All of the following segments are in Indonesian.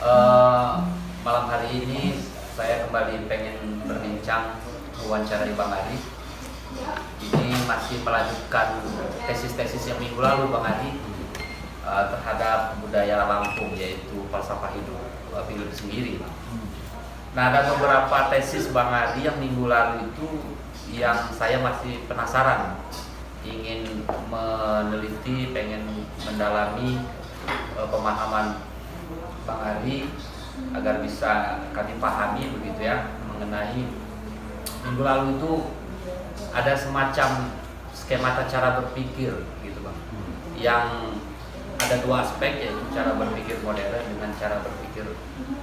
Eh, Malam hari ini saya kembali pengen berbincang wawancarai Bang Adi. Ini masih melanjutkan tesis-tesis yang minggu lalu Bang Adi terhadap budaya Lampung, yaitu falsafah hidup sendiri. Nah, ada beberapa tesis Bang Adi yang minggu lalu itu yang saya masih penasaran, ingin meneliti, pengen mendalami pemahaman Bang Adi agar bisa kami pahami begitu ya, mengenai minggu lalu itu ada semacam skemata cara berpikir gitu Bang, yang ada dua aspek, yaitu cara berpikir modern dengan cara berpikir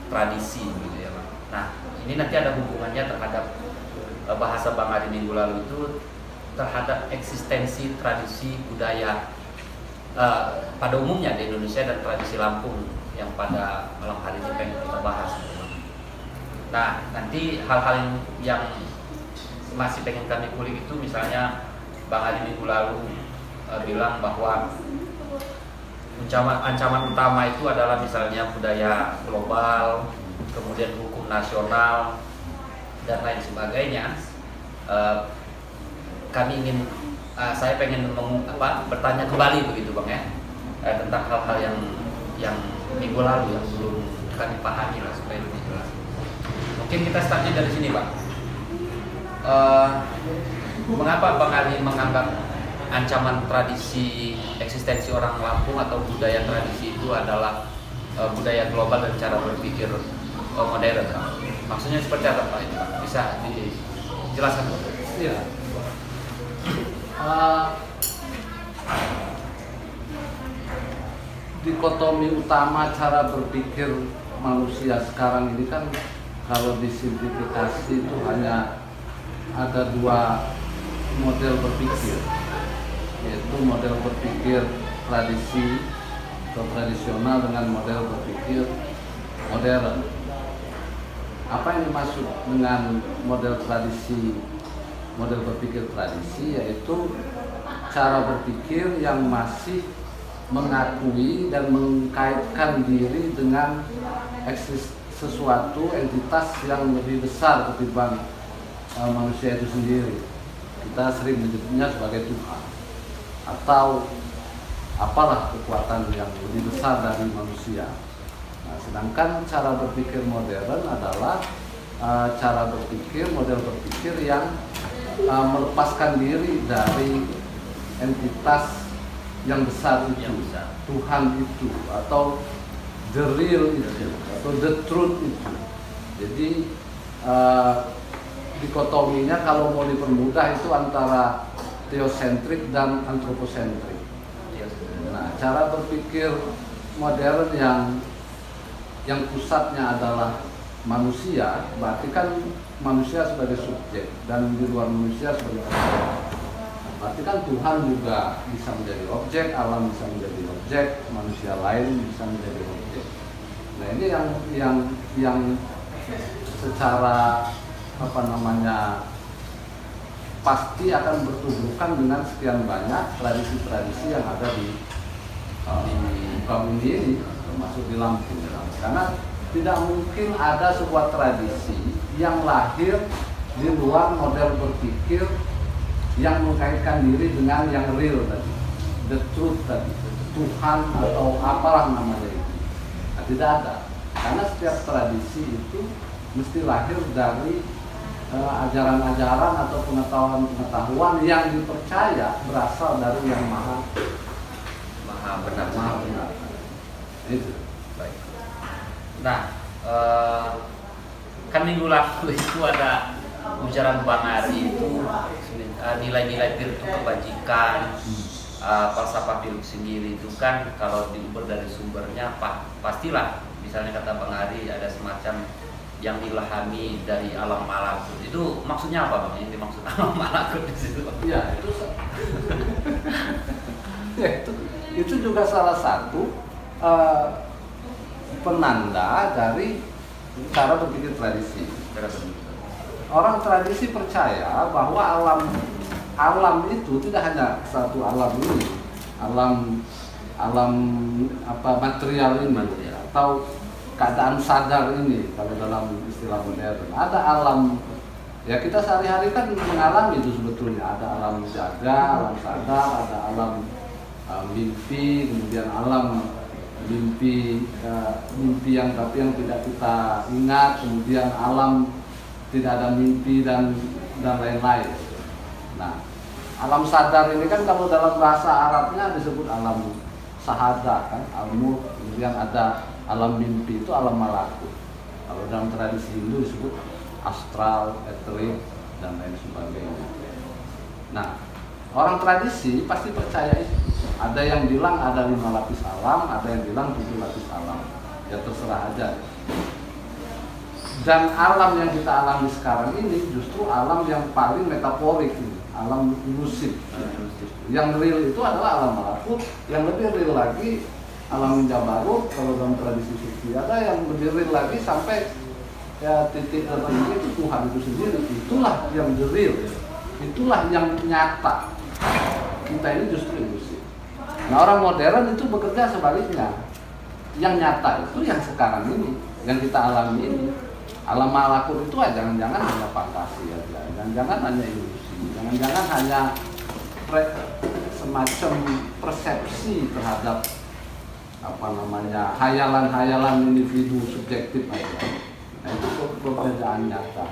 tradisi gitu ya Bang. Nah, ini nanti ada hubungannya terhadap bahasa Bang Adi minggu lalu itu terhadap eksistensi tradisi budaya pada umumnya di Indonesia dan tradisi Lampung yang pada malam hari ini pengen kita bahas. Nah, nanti hal-hal yang masih pengen kami kulik itu, misalnya Bang Adi minggu lalu bilang bahwa ancaman utama itu adalah misalnya budaya global, kemudian hukum nasional dan lain sebagainya. Saya pengen bertanya kembali begitu Bang ya, tentang hal-hal yang minggu lalu yang belum kami pahami lah, supaya lebih jelas. Mungkin kita startnya dari sini Bang. Mengapa Bang Ali menganggap ancaman tradisi eksistensi orang Lampung atau budaya tradisi itu adalah budaya global dan cara berpikir modern? Maksudnya seperti apa Pak? Bisa dijelaskan? Iya. Dikotomi utama cara berpikir manusia sekarang ini kan, kalau disimplifikasi itu hanya ada dua model berpikir, yaitu model berpikir tradisi atau tradisional dengan model berpikir modern. Apa yang dimaksud dengan model tradisi, model berpikir tradisi, yaitu cara berpikir yang masih mengakui dan mengkaitkan diri dengan sesuatu entitas yang lebih besar ketimbang manusia itu sendiri. Kita sering menyebutnya sebagai Tuhan atau apalah kekuatan yang lebih besar dari manusia. Nah, sedangkan cara berpikir modern adalah cara berpikir, model berpikir yang melepaskan diri dari entitas yang besar itu, Tuhan itu, atau the real itu, atau the truth itu. Jadi dikotominya kalau mau dipermudah itu antara teosentrik dan antroposentrik. Nah, cara berpikir modern yang pusatnya adalah manusia, berarti kan manusia sebagai subjek dan di luar manusia sebagai objek. Berarti kan Tuhan juga bisa menjadi objek, alam bisa menjadi objek, manusia lain bisa menjadi objek. Nah, ini yang secara pasti akan bertuburkan dengan sekian banyak tradisi-tradisi yang ada di bumi ini, termasuk di Lampung. Karena tidak mungkin ada sebuah tradisi yang lahir di luar model berpikir yang mengkaitkan diri dengan yang real tadi, the truth tadi, Tuhan atau apalah namanya itu. Nah, tidak ada, karena setiap tradisi itu mesti lahir dari ajaran-ajaran atau pengetahuan yang dipercaya berasal dari yang maha benar. Itu. Baik. Nah, kan minggu lalu itu ada ujaran Bang Ari itu nilai-nilai virtu kebajikan, falsafah hidup sendiri itu kan kalau diukur dari sumbernya pastilah, misalnya kata Bang Ari ada semacam yang dilahami dari alam malakut. Itu maksudnya apa Bang? Yang dimaksud alam malakut di situ? Ya, itu juga salah satu penanda dari cara berpikir tradisi. Orang tradisi percaya bahwa alam itu tidak hanya satu alam ini, alam material ini, atau keadaan sadar ini kalau dalam istilah modern. Ada alam, ya kita sehari-hari kan mengalami itu sebetulnya. Ada alam jaga, alam sadar, ada alam mimpi, kemudian alam mimpi mimpi yang tapi yang tidak kita ingat, kemudian alam tidak ada mimpi dan lain-lain. Nah, alam sadar ini kan kalau dalam bahasa Arabnya disebut alam sahada kan, al-mulk, kemudian ada alam mimpi itu alam malakut. Kalau dalam tradisi Hindu disebut astral, eterik dan lain sebagainya. Nah, orang tradisi pasti percaya itu. Ada yang bilang ada 5 lapis alam, ada yang bilang 7 lapis alam. Ya terserah aja. Dan alam yang kita alami sekarang ini justru alam yang paling metaforik ini, alam ilusif. Yang real itu adalah alam malakut, yang lebih real lagi alam jabarut kalau dalam tradisi sufi. Ada yang lebih real lagi sampai ya titik tertinggi itu Tuhan itu sendiri. Itulah yang real, itulah yang nyata. Kita ini justru ilusif. Nah, orang modern itu bekerja sebaliknya. Yang nyata itu yang sekarang ini, yang kita alami ini. Alam malakut itu jangan-jangan hanya fantasi aja, jangan-jangan hanya ilusi, jangan-jangan hanya semacam persepsi terhadap hayalan-hayalan individu subjektif aja. Nah, itu perbedaan nyata.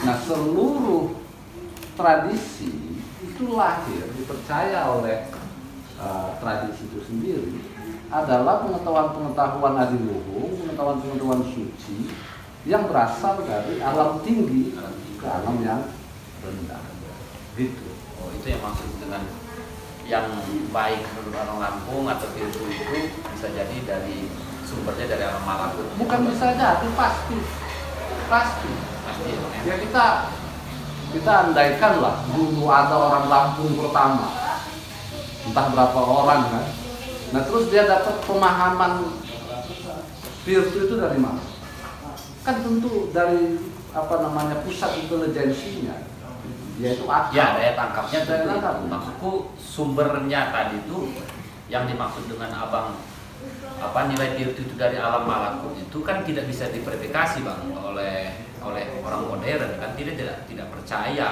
Nah, seluruh tradisi itu lahir dipercaya oleh tradisi itu sendiri adalah pengetahuan-pengetahuan adiluhung, pengetahuan-pengetahuan suci yang berasal dari alam tinggi ke alam yang rendah. Gitu. Oh, itu yang maksud dengan yang baik menurut orang Lampung atau virtu itu bisa jadi dari sumbernya dari alam malakut. Bukan bisa jadi, pasti. Ya kita andaikan lah dulu ada orang Lampung pertama, entah berapa orang kan. Nah terus dia dapat pemahaman virtu itu dari mana? Kan tentu dari pusat intelijensinya, yaitu akal. Ya, daya tangkapnya dari maksudku sumbernya tadi itu yang dimaksud dengan nilai virtu itu dari alam malakut itu kan tidak bisa diverifikasi Bang oleh orang modern kan, tidak percaya.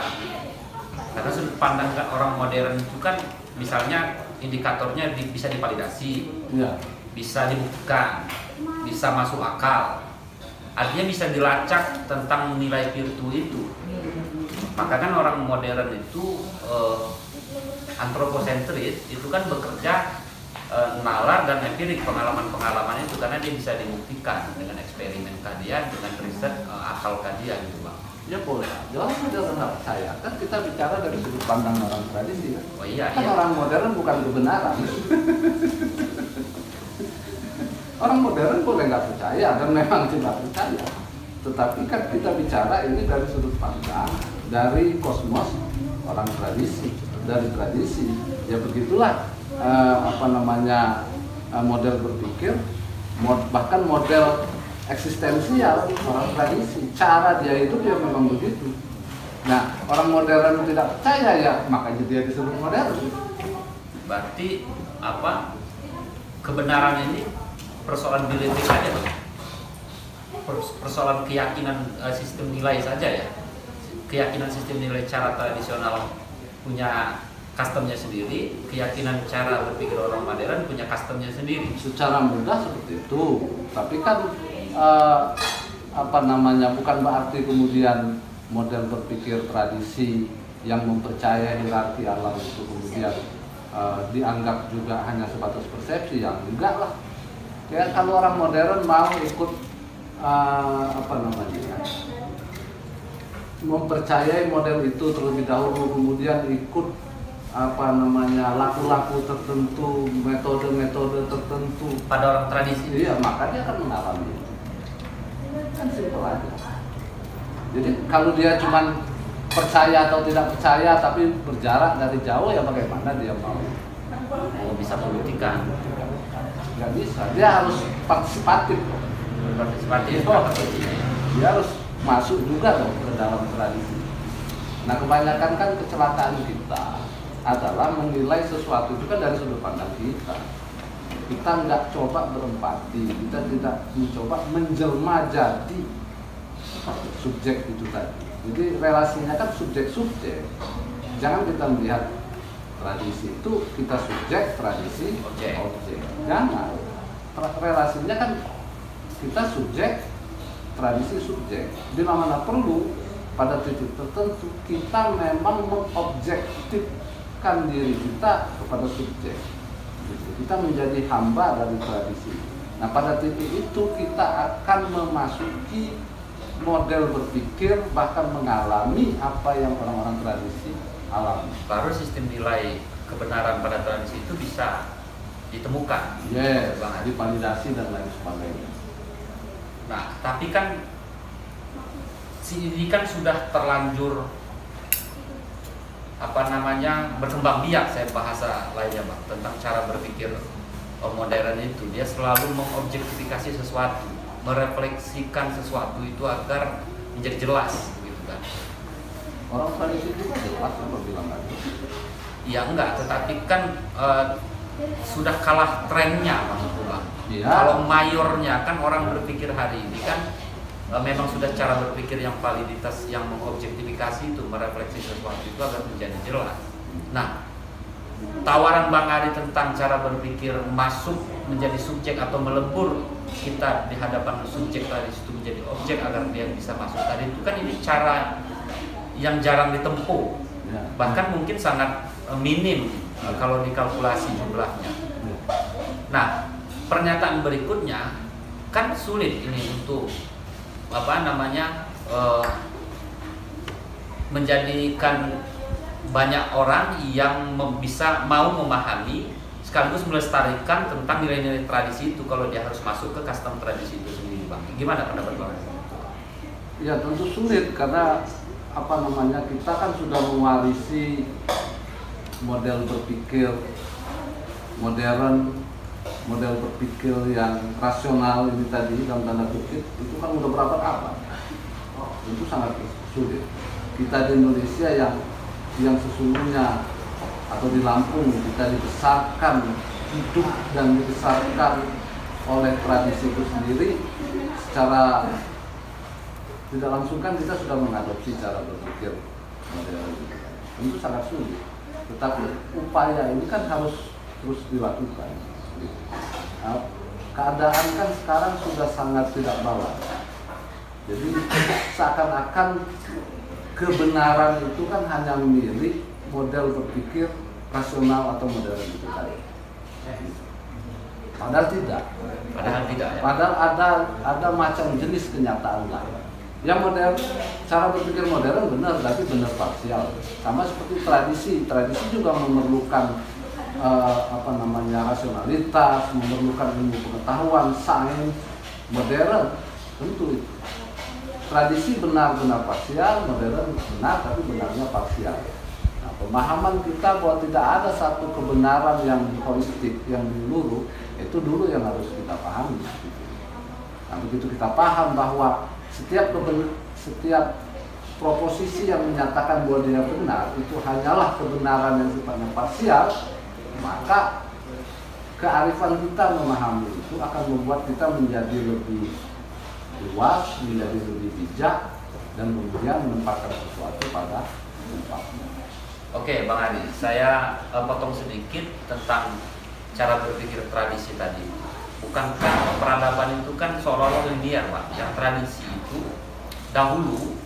Karena sudut pandang orang modern itu kan misalnya indikatornya bisa divalidasi, ya, bisa dibuktikan, bisa masuk akal. Artinya bisa dilacak tentang nilai virtu itu. Maka kan orang modern itu antroposentris itu kan bekerja nalar dan empirik pengalaman-pengalaman itu, karena dia bisa dibuktikan dengan eksperimen kajian, dengan riset akal kajian gitu Bang. Ya boleh, jangan modern nggak percaya. Kan kita bicara dari sudut pandang orang tradisi kan. Oh iya, kan iya. Orang modern bukan kebenaran. Orang modern boleh nggak percaya dan memang tidak percaya. Tetapi kan kita bicara ini dari sudut pandang, dari kosmos orang tradisi, dari tradisi. Ya begitulah model berpikir, bahkan model eksistensial orang tradisi. Cara dia hidup ya memang begitu. Nah, orang modern tidak percaya ya makanya dia disebut modern. Berarti kebenaran ini persoalan belief saja Bang? Persoalan keyakinan sistem nilai saja ya? Keyakinan sistem nilai cara tradisional punya customnya sendiri, keyakinan cara berpikir orang modern punya customnya sendiri. Secara mudah seperti itu, tapi kan bukan berarti kemudian model berpikir tradisi yang mempercayai hierarki alam itu kemudian dianggap juga hanya sebatas persepsi, yang enggak lah. Ya kalau orang modern mau ikut mempercayai model itu terlebih dahulu, kemudian ikut laku-laku tertentu, metode-metode tertentu pada orang tradisi. Iya, maka dia akan mengalami itu. Kan simpel aja. Jadi kalau dia cuma percaya atau tidak percaya tapi berjarak dari jauh, ya bagaimana dia mau bisa membuktikan? Nggak bisa, dia harus partisipatif. Dia harus masuk juga dong ke dalam tradisi. Nah kebanyakan kan kecelakaan kita adalah menilai sesuatu itu kan dari sudut pandang kita. kita nggak coba berempati, kita tidak mencoba menjelma jadi subjek itu tadi. Jadi relasinya kan subjek-subjek. Jangan kita melihat tradisi itu kita subjek, tradisi objek. Jangan. Relasinya kan kita subjek, tradisi subjek. Bila mana perlu pada titik tertentu kita memang mengobjektifkan diri kita kepada subjek. Kita menjadi hamba dari tradisi. Nah, pada titik itu kita akan memasuki model berpikir, bahkan mengalami apa yang orang-orang tradisi alami. Baru sistem nilai kebenaran pada tradisi itu bisa ditemukan. Yes, divalidasi dan lain sebagainya. Nah, tapi kan ini kan sudah terlanjur berkembang biak, saya bahasa lainnya Bang, tentang cara berpikir modern itu. Dia selalu mengobjektifikasi sesuatu, merefleksikan sesuatu itu agar menjadi jelas, gitu kan. Orang tradisi juga jelas apa bilang lagi? Ya enggak, tetapi kan sudah kalah trennya Bang itu Bang. Ya. Kalau mayornya kan orang berpikir hari ini kan memang sudah cara berpikir yang validitas, yang mengobjektifikasi itu, merefleksi sesuatu itu agar menjadi jelas. Nah, tawaran Bang Ari tentang cara berpikir masuk menjadi subjek atau melebur kita di hadapan subjek tadi itu menjadi objek agar dia bisa masuk tadi itu kan ini cara yang jarang ditempuh, bahkan mungkin sangat minim kalau dikalkulasi jumlahnya. Nah, pernyataan berikutnya kan sulit ini untuk menjadikan banyak orang yang bisa mau memahami sekaligus melestarikan tentang nilai-nilai tradisi itu kalau dia harus masuk ke custom tradisi itu sendiri Bang. Gimana pendapat Bang? Ya tentu sulit karena kita kan sudah mewarisi model berpikir modern, model berpikir yang rasional ini tadi dalam tanda kutip itu kan udah berapa abad. Itu sangat sulit. Kita di Indonesia yang sesungguhnya atau di Lampung kita dibesarkan hidup dan dibesarkan oleh tradisi itu sendiri, secara tidak langsung kan kita sudah mengadopsi cara berpikir modern. Itu sangat sulit. Tetapi upaya ini kan harus terus dilakukan. Nah, keadaan kan sekarang sudah sangat tidak balas. Jadi seakan-akan kebenaran itu kan hanya milik model berpikir rasional atau modern itu tadi. Padahal tidak. Ya. Padahal ada macam jenis kenyataan lain. Yang modern, cara berpikir modern benar, tapi benar parsial. Sama seperti tradisi juga memerlukan rasionalitas, memerlukan ilmu pengetahuan, sains. Modern tentu itu. Tradisi benar-benar parsial, modern benar tapi benarnya parsial. Nah, pemahaman kita bahwa tidak ada satu kebenaran yang holistik, yang menyeluruh, itu dulu yang harus kita pahami. Nah, begitu kita paham bahwa setiap proposisi yang menyatakan bahwa dia benar itu hanyalah kebenaran yang sifatnya parsial, maka kearifan kita memahami itu akan membuat kita menjadi lebih luas, menjadi lebih bijak, dan kemudian menempatkan sesuatu pada tempatnya. Oke, Bang Ari, saya potong sedikit tentang cara berpikir tradisi tadi. Bukankah peradaban itu kan seolah-olah linear, Pak? Yang tradisi itu dahulu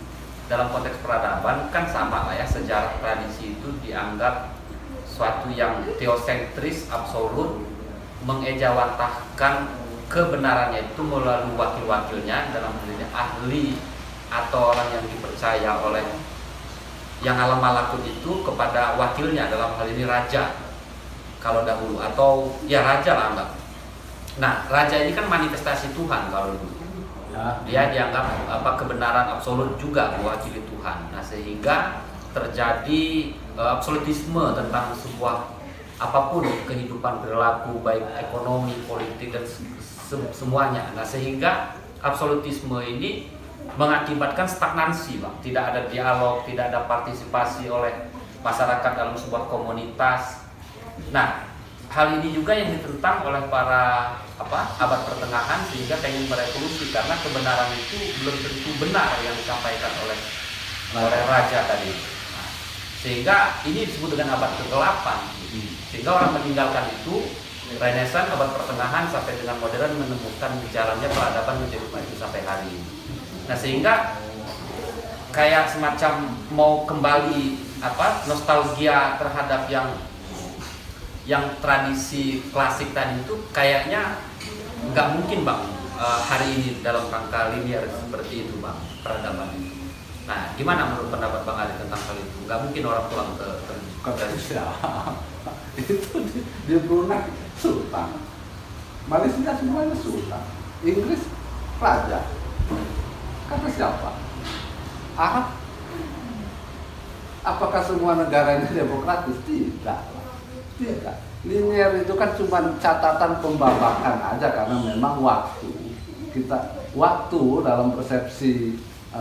dalam konteks peradaban kan sama lah ya, sejarah tradisi itu dianggap suatu yang teosentris, absolut, mengejawantahkan kebenarannya itu melalui wakil-wakilnya, dalam hal ini ahli atau orang yang dipercaya oleh yang alam malakut itu kepada wakilnya, dalam hal ini raja kalau dahulu, atau ya raja lah Mbak. Nah, raja ini kan manifestasi Tuhan kalau dulu. Dia dianggap kebenaran absolut juga mewakili Tuhan. Nah, sehingga terjadi absolutisme tentang sebuah apapun kehidupan perilaku, baik ekonomi, politik dan semuanya. Nah, sehingga absolutisme ini mengakibatkan stagnansi, Bang. Tidak ada dialog, tidak ada partisipasi oleh masyarakat dalam sebuah komunitas. Nah, hal ini juga yang ditentang oleh para abad pertengahan, sehingga pengen merevolusi karena kebenaran itu belum tentu benar yang disampaikan oleh raja tadi. Nah, sehingga ini disebut dengan abad ke-8. Sehingga orang meninggalkan itu, Renaissance, abad pertengahan sampai dengan modern menemukan jalannya peradaban menjadi maju sampai hari ini. Nah, sehingga kayak semacam mau kembali nostalgia terhadap yang tradisi klasik tadi itu kayaknya nggak mungkin Bang hari ini dalam rangka linear seperti itu Bang, peradaban itu. Nah, gimana menurut pendapat Bang Ali tentang hal itu? Nggak mungkin orang pulang ke itu di Brunei sultan, Malaysia semuanya sultan, Inggris raja. Kata siapa? Arab. Apakah semua negara ini demokratis? Tidak. Tidak. Linear itu kan cuma catatan pembabakan aja karena memang waktu dalam persepsi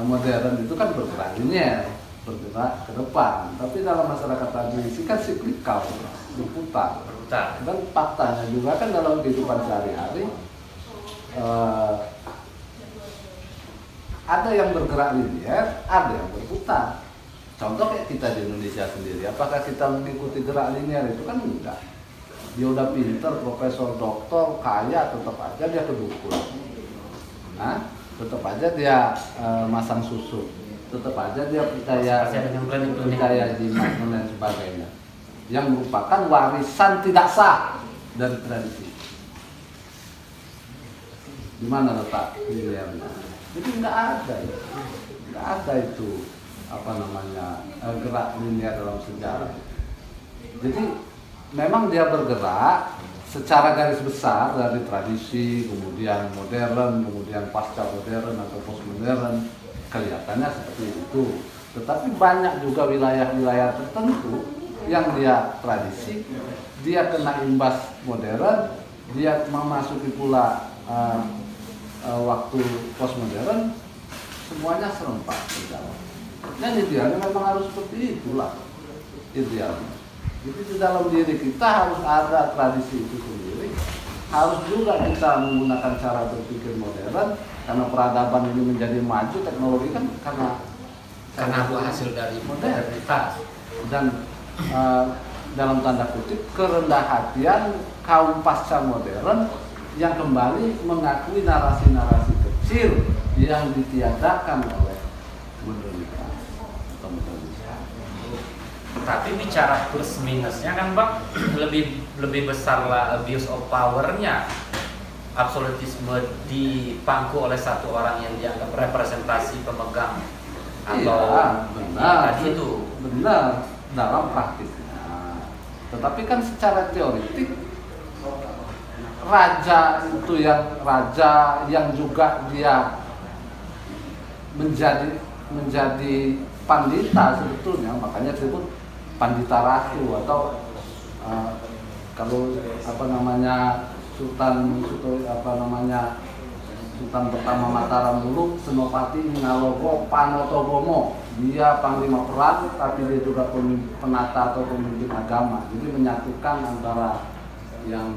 modern itu kan bergerak linear, bergerak ke depan. Tapi dalam masyarakat tradisi kan siklikal, berputar. Dan faktanya juga kan dalam kehidupan sehari-hari ada yang bergerak linear, ada yang berputar. Contoh kayak kita di Indonesia sendiri, apakah kita mengikuti gerak linear? Itu kan enggak. Dia udah pinter, profesor, doktor, kaya, tetap aja dia kedukun. Nah, tetap aja dia masang susu, tetap aja dia percaya jimat dan lain sebagainya, yang merupakan warisan tidak sah dari tradisi. Di mana letak linearnya? Jadi nggak ada itu gerak linear dalam sejarah. Jadi memang dia bergerak secara garis besar dari tradisi, kemudian modern, kemudian pasca modern atau postmodern, kelihatannya seperti itu. Tetapi banyak juga wilayah-wilayah tertentu yang dia tradisi, dia kena imbas modern, dia memasuki pula waktu postmodern, semuanya serempak berjalan. Dan idealnya memang harus seperti itulah idealnya. Jadi di dalam diri kita harus ada tradisi itu sendiri. Harus juga kita menggunakan cara berpikir modern, karena peradaban ini menjadi maju, teknologi kan karena hasil dari modernitas. Dan dalam tanda kutip kerendah hatian kaum pasca modern yang kembali mengakui narasi-narasi kecil yang ditiadakan oleh modernitas atau modernisme. Tapi bicara plus minusnya kan Bang, lebih besar lah abuse of power-nya. Absolutisme dipangku oleh satu orang yang dianggap representasi pemegang atau benar itu benar dalam praktiknya. Tetapi kan secara teoritik raja yang juga dia menjadi pandita sebetulnya, makanya disebut pandita ratu atau kalau Sultan pertama Mataram dulu, Senopati Ningalogo Panotobomo, dia panglima perang tapi dia juga penata atau pemimpin agama, jadi menyatukan antara yang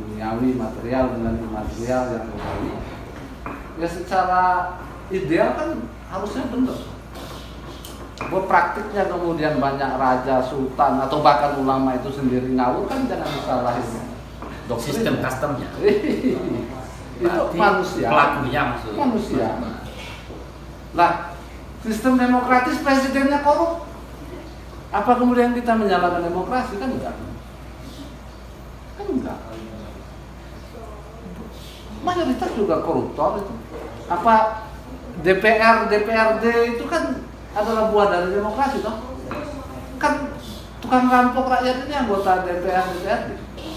duniawi material dengan imaterial yang rohani. Ya secara ideal kan harusnya benar. Buat praktiknya kemudian banyak raja, sultan atau bahkan ulama itu sendiri ngawur kan jangan disalahin. Sistem customnya. Itu manusia. Pelakunya manusia. Lah, sistem demokratis presidennya korup. Apa kemudian kita menyalahkan demokrasi? Kan enggak. Enggak. Mayoritas juga koruptor itu. Apa DPRD itu kan adalah buah dari demokrasi toh? Kan tukang rampok rakyat ini anggota DPRD.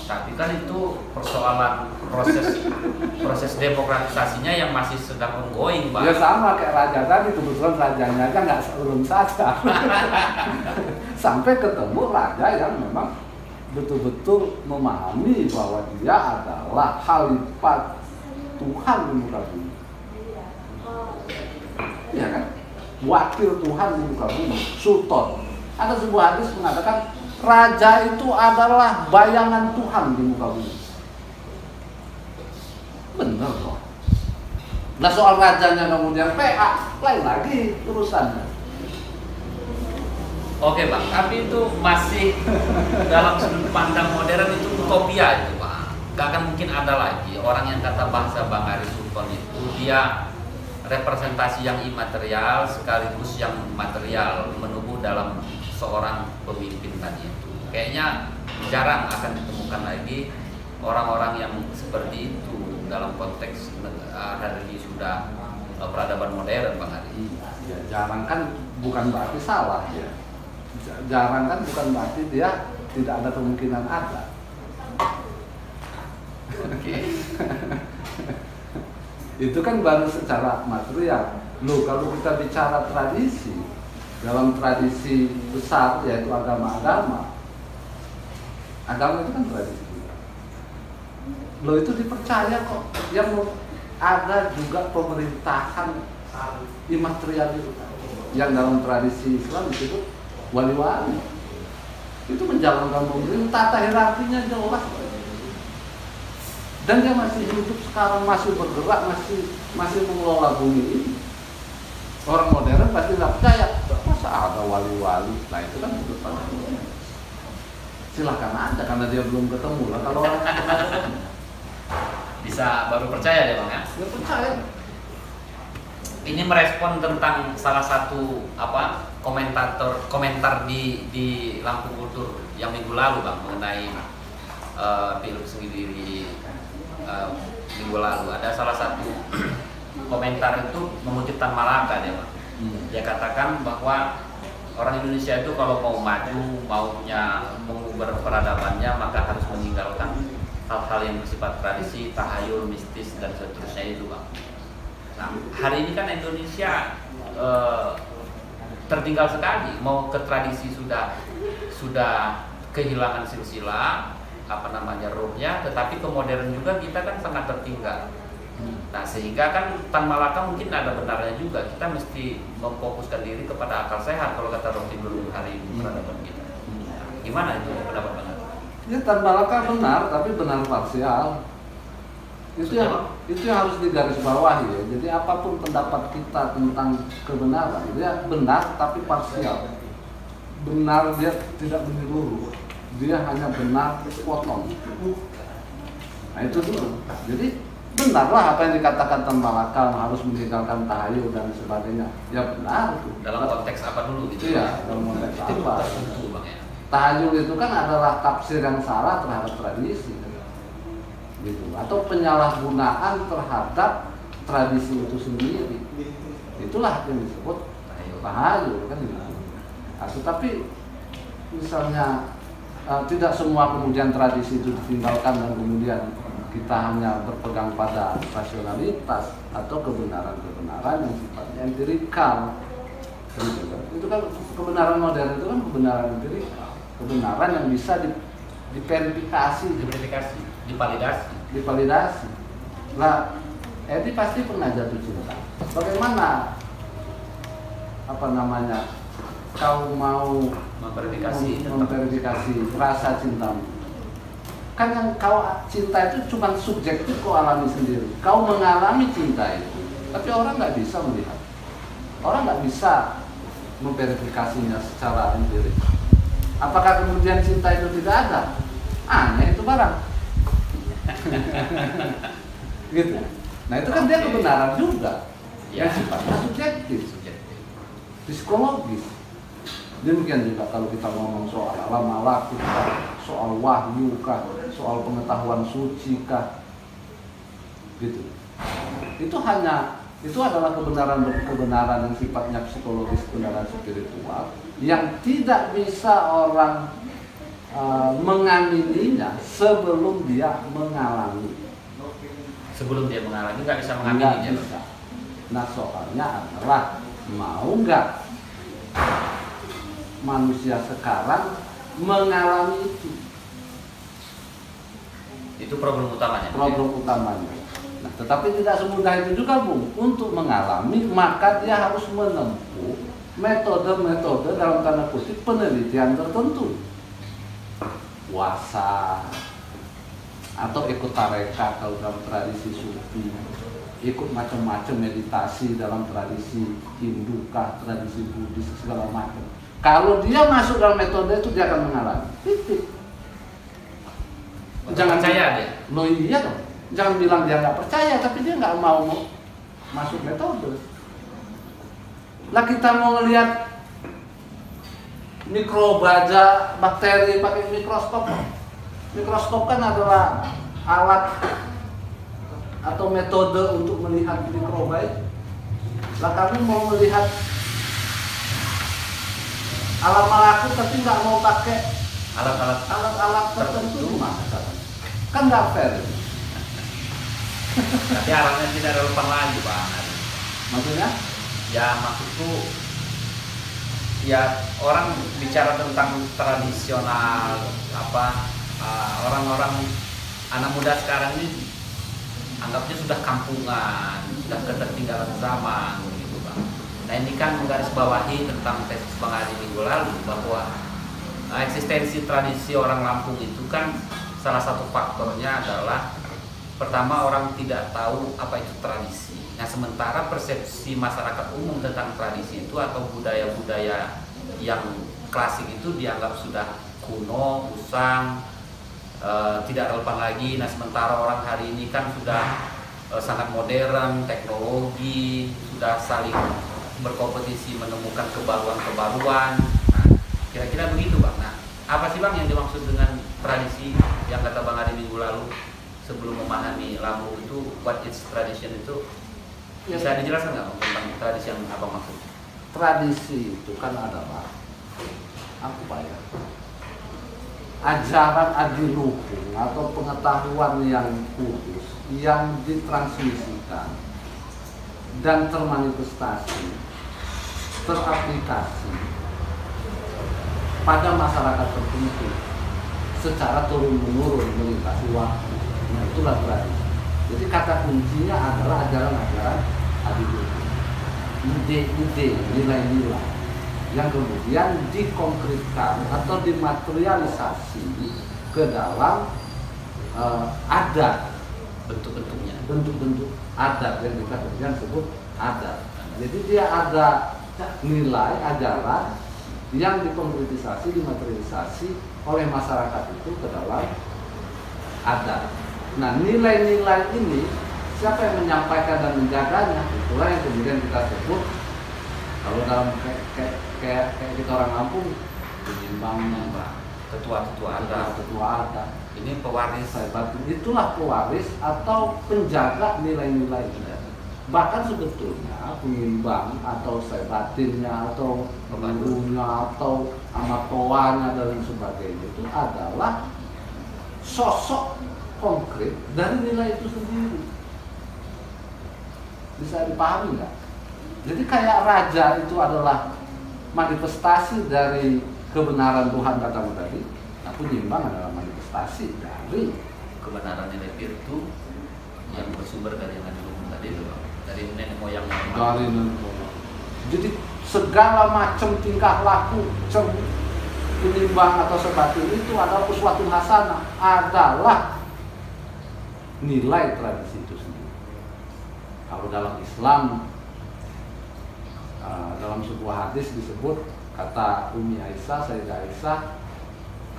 Tapi kan itu persoalan proses demokratisasinya yang masih sedang ongoing, Pak. Ya sama kayak raja tadi, kebetulan rajanya aja nggak sebelum saja. Sampai ketemu raja yang memang betul-betul memahami bahwa dia adalah khalifat Tuhan di muka bumi. Ya kan? Wakil Tuhan di muka bumi, sultan. Ada sebuah hadis mengatakan Raja itu adalah bayangan Tuhan di muka bumi. Bener kok. Nah soal rajanya kemudian PA, lain lagi urusannya. Oke Bang, tapi itu masih dalam sudut pandang modern itu utopia itu Pak. Gak akan mungkin ada lagi orang yang kata bahasa Bang Ari Sultan itu dia representasi yang imaterial sekaligus yang material menubuh dalam seorang pemimpin tadi itu. Kayaknya jarang akan ditemukan lagi orang-orang yang seperti itu dalam konteks hari ini sudah peradaban modern Bang Ari. Ya, jarang kan bukan berarti salah ya. Jarang kan bukan berarti dia tidak ada kemungkinan ada. Oke. Itu kan baru secara material. Loh, kalau kita bicara tradisi, dalam tradisi besar yaitu agama-agama itu kan tradisi. Loh, itu dipercaya kok. Yang ada juga pemerintahan imaterial itu, yang dalam tradisi Islam disebut wali-wali. Itu menjalankan pemerintahan, tata hierarkinya jelas. Dan dia masih hidup sekarang, masih bergerak, masih mengelola bumi ini. Orang modern pasti nggak percaya, masa ada wali-wali. Nah itu kan sudut pandang. Silahkan aja karena dia belum ketemu lah. Kalau orang bisa baru percaya deh Bang ya. nggak percaya. Ini merespon tentang salah satu komentar di Lampung Kultur yang minggu lalu Bang mengenai film sendiri minggu lalu. Ada salah satu komentar itu mengutip Tan Malaka dia Bang. Dia katakan bahwa orang Indonesia itu kalau mau maju, maunya mengubah peradabannya, maka harus meninggalkan hal-hal yang bersifat tradisi, tahayul, mistis dan seterusnya itu Bang. Nah, hari ini kan Indonesia tertinggal sekali, mau ke tradisi sudah kehilangan silsilah rohnya, tetapi ke modern juga kita kan sangat tertinggal. Nah, sehingga kan Tan Malaka mungkin ada benarnya juga, kita mesti memfokuskan diri kepada akal sehat kalau kata Rocky dulu hari ini peradaban kita. Nah, gimana itu pendapat Bang? Ya, Tan Malaka benar, tapi benar parsial. Itu yang harus digarisbawahi ya. Jadi apapun pendapat kita tentang kebenaran, dia benar tapi parsial. Benar dia tidak menyeluruh, dia hanya benar sepotong. Nah itu dulu. Jadi benarlah apa yang dikatakan Tan Malaka harus meninggalkan tahayul dan sebagainya. Ya benar itu. Dalam konteks apa dulu gitu? Iya, dalam konteks itu apa? tertentu Bang ya. Tahayul itu kan adalah tafsir yang salah terhadap tradisi. Gitu. Atau penyalahgunaan terhadap tradisi itu sendiri. Itulah yang disebut tahayul kan gitu. Nah, tetapi misalnya tidak semua kemudian tradisi itu ditinggalkan dan kemudian kita hanya berpegang pada rasionalitas atau kebenaran-kebenaran yang sifatnya empirikal. Itu kan kebenaran modern itu kan kebenaran empirikal, kebenaran yang bisa diverifikasi, divalidasi. Nah, Edi pasti pernah jatuh cinta. Bagaimana kau mau memverifikasi rasa cintamu? Kan yang kau cinta itu cuma subjektif, kau alami sendiri. Kau mengalami cinta itu, tapi orang nggak bisa melihat. Orang nggak bisa memverifikasinya secara empirik. Apakah kemudian cinta itu tidak ada? Aneh itu barang. Gitu. Nah itu kan dia kebenaran juga, yang sifatnya subjektif, psikologis. Demikian juga kalau kita ngomong soal alam malakut, soal wahyu kah, soal pengetahuan suci kah, gitu. Itu adalah kebenaran yang sifatnya psikologis, kebenaran spiritual yang tidak bisa orang mengamininya sebelum dia mengalami. Sebelum dia mengalami nggak bisa mengamininya. Bisa. Nah soalnya adalah mau nggak manusia sekarang mengalami itu. Itu problem utamanya. Problem utamanya. Nah, tetapi tidak semudah itu juga, Bung. Untuk mengalami, maka dia harus menempuh metode-metode dalam tanda kutip penelitian tertentu. puasa, atau ikut tarekat kalau dalam tradisi Sufi, ikut macam-macam meditasi dalam tradisi Hindu kah, tradisi Buddhis, segala macam. Kalau dia masuk dalam metode itu dia akan mengalami. Jangan percaya dia. Loh iya dong. Jangan bilang dia nggak percaya, tapi dia nggak mau masuk metode. Lah kita mau ngelihat mikroba aja, bakteri pakai mikroskop. Mikroskop kan adalah alat atau metode untuk melihat mikroba itu. Lah kami mau melihat alam malaku tapi nggak mau pakai alat-alat tertentu, gimana? Kan nggak fair. Tapi arahnya tidak relevan lagi Bang. Maksudnya? Ya maksudku, ya orang bicara tentang tradisional orang-orang anak muda sekarang ini anggapnya sudah kampungan, sudah ketertinggalan zaman gitu Bang. Nah ini kan menggarisbawahi tentang tesis Bang Adi minggu lalu bahwa eksistensi tradisi orang Lampung itu kan salah satu faktornya adalah pertama orang tidak tahu apa itu tradisi. Nah sementara persepsi masyarakat umum tentang tradisi itu atau budaya-budaya yang klasik itu dianggap sudah kuno, usang, tidak relevan lagi. Nah sementara orang hari ini kan sudah sangat modern, teknologi, sudah saling berkompetisi menemukan kebaruan-kebaruan. Nah kira-kira begitu Bang. Nah apa sih Bang yang dimaksud dengan tradisi yang kata Bang Adi minggu lalu sebelum memahami Lampung itu, what is tradition itu? Bisa dijelaskan nggak tentang tradisi yang Abang maksud? Tradisi itu kan adalah apa ya? Ajaran adiluhung atau pengetahuan yang kudus yang ditransmisikan dan termanifestasi, teraplikasi pada masyarakat tertentu secara turun-menurun melintasi waktu. Nah, itulah tradisi. Jadi kata kuncinya adalah ajaran-ajaran adiluhung, ide-ide, nilai-nilai yang kemudian dikonkretkan atau dimaterialisasi ke dalam adat, bentuk-bentuk adat yang kita kemudian sebut adat. Jadi dia ada nilai ajaran yang dikonkretisasi, dimaterialisasi oleh masyarakat itu ke dalam adat. Nah nilai-nilai ini siapa yang menyampaikan dan menjaganya? Itulah yang kemudian kita sebut kalau dalam kayak kita orang Lampung penyimbangnya, ketua adat. Ini pewaris. Itulah pewaris atau penjaga nilai-nilai itu. Bahkan sebetulnya penyimbang atau batinnya atau gurunya atau amatoanya dan sebagainya itu adalah sosok konkret dari nilai itu sendiri. Bisa dipahami nggak? Jadi kayak raja itu adalah manifestasi dari kebenaran Tuhan katamu tadi. Nah penyimbang adalah manifestasi dari kebenaran nilai virtu yang bersumber dari yang adiluhung tadi itu Bang. Dari nenek moyang. Jadi segala macam tingkah laku penyimbang atau sebatin itu adalah uswatun hasanah, adalah nilai tradisi itu sendiri. Kalau dalam Islam, dalam sebuah hadis disebut, kata Umi Aisyah, Sayyidah Aisyah,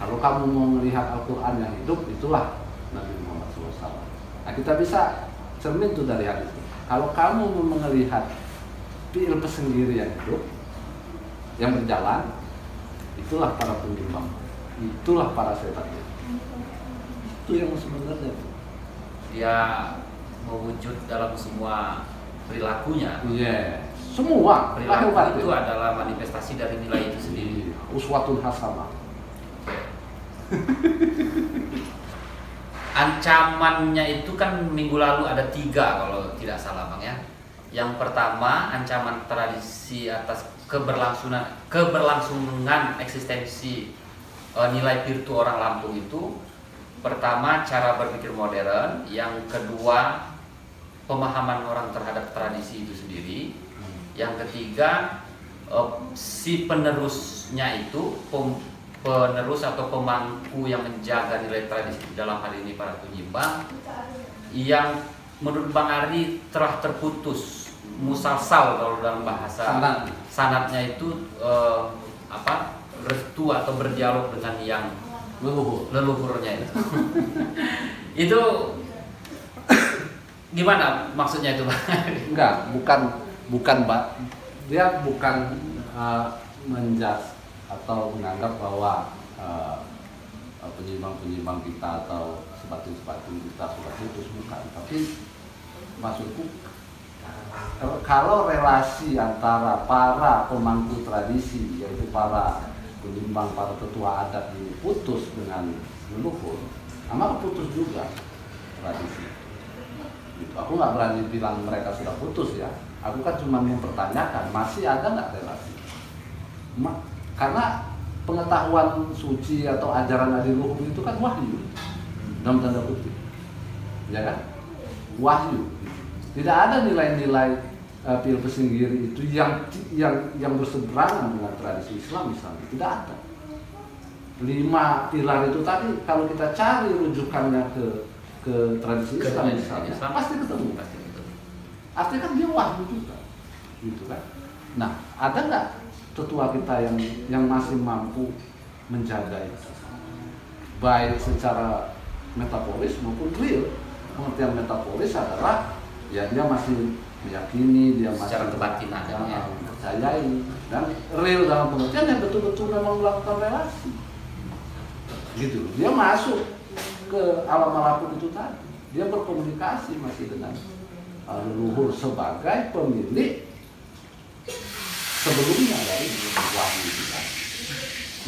kalau kamu mau melihat Al-Quran yang hidup, itulah Nabi Muhammad SAW. Nah kita bisa cermin tuh dari hadis itu. Kalau kamu mau melihat fi'il sendiri yang hidup, yang berjalan, itulah para penyimbang, itulah para setan. Itu yang sebenarnya. Dia mewujud dalam semua perilakunya. Iya, semua perilaku itu adalah manifestasi dari nilai itu sendiri. Uswatun hasanah. Ancamannya itu kan minggu lalu ada 3 kalau tidak salah Bang ya. Yang pertama ancaman tradisi atas keberlangsungan eksistensi nilai virtu orang Lampung itu. Pertama cara berpikir modern, yang kedua pemahaman orang terhadap tradisi itu sendiri, yang ketiga si penerusnya itu penerus atau pemangku yang menjaga nilai tradisi, dalam hal ini para penyimbang, yang menurut Bang Ari telah terputus musalsal kalau dalam bahasa sanatnya itu restu atau berdialog dengan yang leluhurnya itu. Itu gimana maksudnya itu, Bang? Enggak, bukan Mbak. Dia bukan menjudge atau menganggap bahwa penyimbang-penyimbang kita atau sepatu-sepatu kita sudah putus, bukan. Tapi maksudku, kalau relasi antara para pemangku tradisi, yaitu para penyimbang, para tetua adat ini putus dengan leluhur, maka putus juga tradisi. Gitu. Aku nggak berani bilang mereka sudah putus ya. Aku kan cuma mempertanyakan masih ada nggak relasi. Karena pengetahuan suci atau ajaran adiluhur itu kan wahyu, dalam tanda kutip, ya kan? Wahyu. Tidak ada nilai-nilai pil pesinggiri itu yang berseberangan dengan tradisi Islam misalnya. Tidak ada. 5 pilar itu tadi kalau kita cari rujukannya ke tradisi Islam misalnya, pasti ketemu. Artinya kan dia wahyu juga, gitu kan? Nah, ada nggak tetua kita yang masih mampu menjaga itu, baik secara metaforis maupun real? Pengertian metaforis adalah ya dia masih meyakini, dia masih secara kebatinannya percayai, dan real dalam pengertian yang betul-betul memang melakukan relasi, gitu. Dia masuk ke alam malakut itu tadi, dia berkomunikasi masih dengan leluhur sebagai pemilik sebelumnya dari wahyu itu tadi.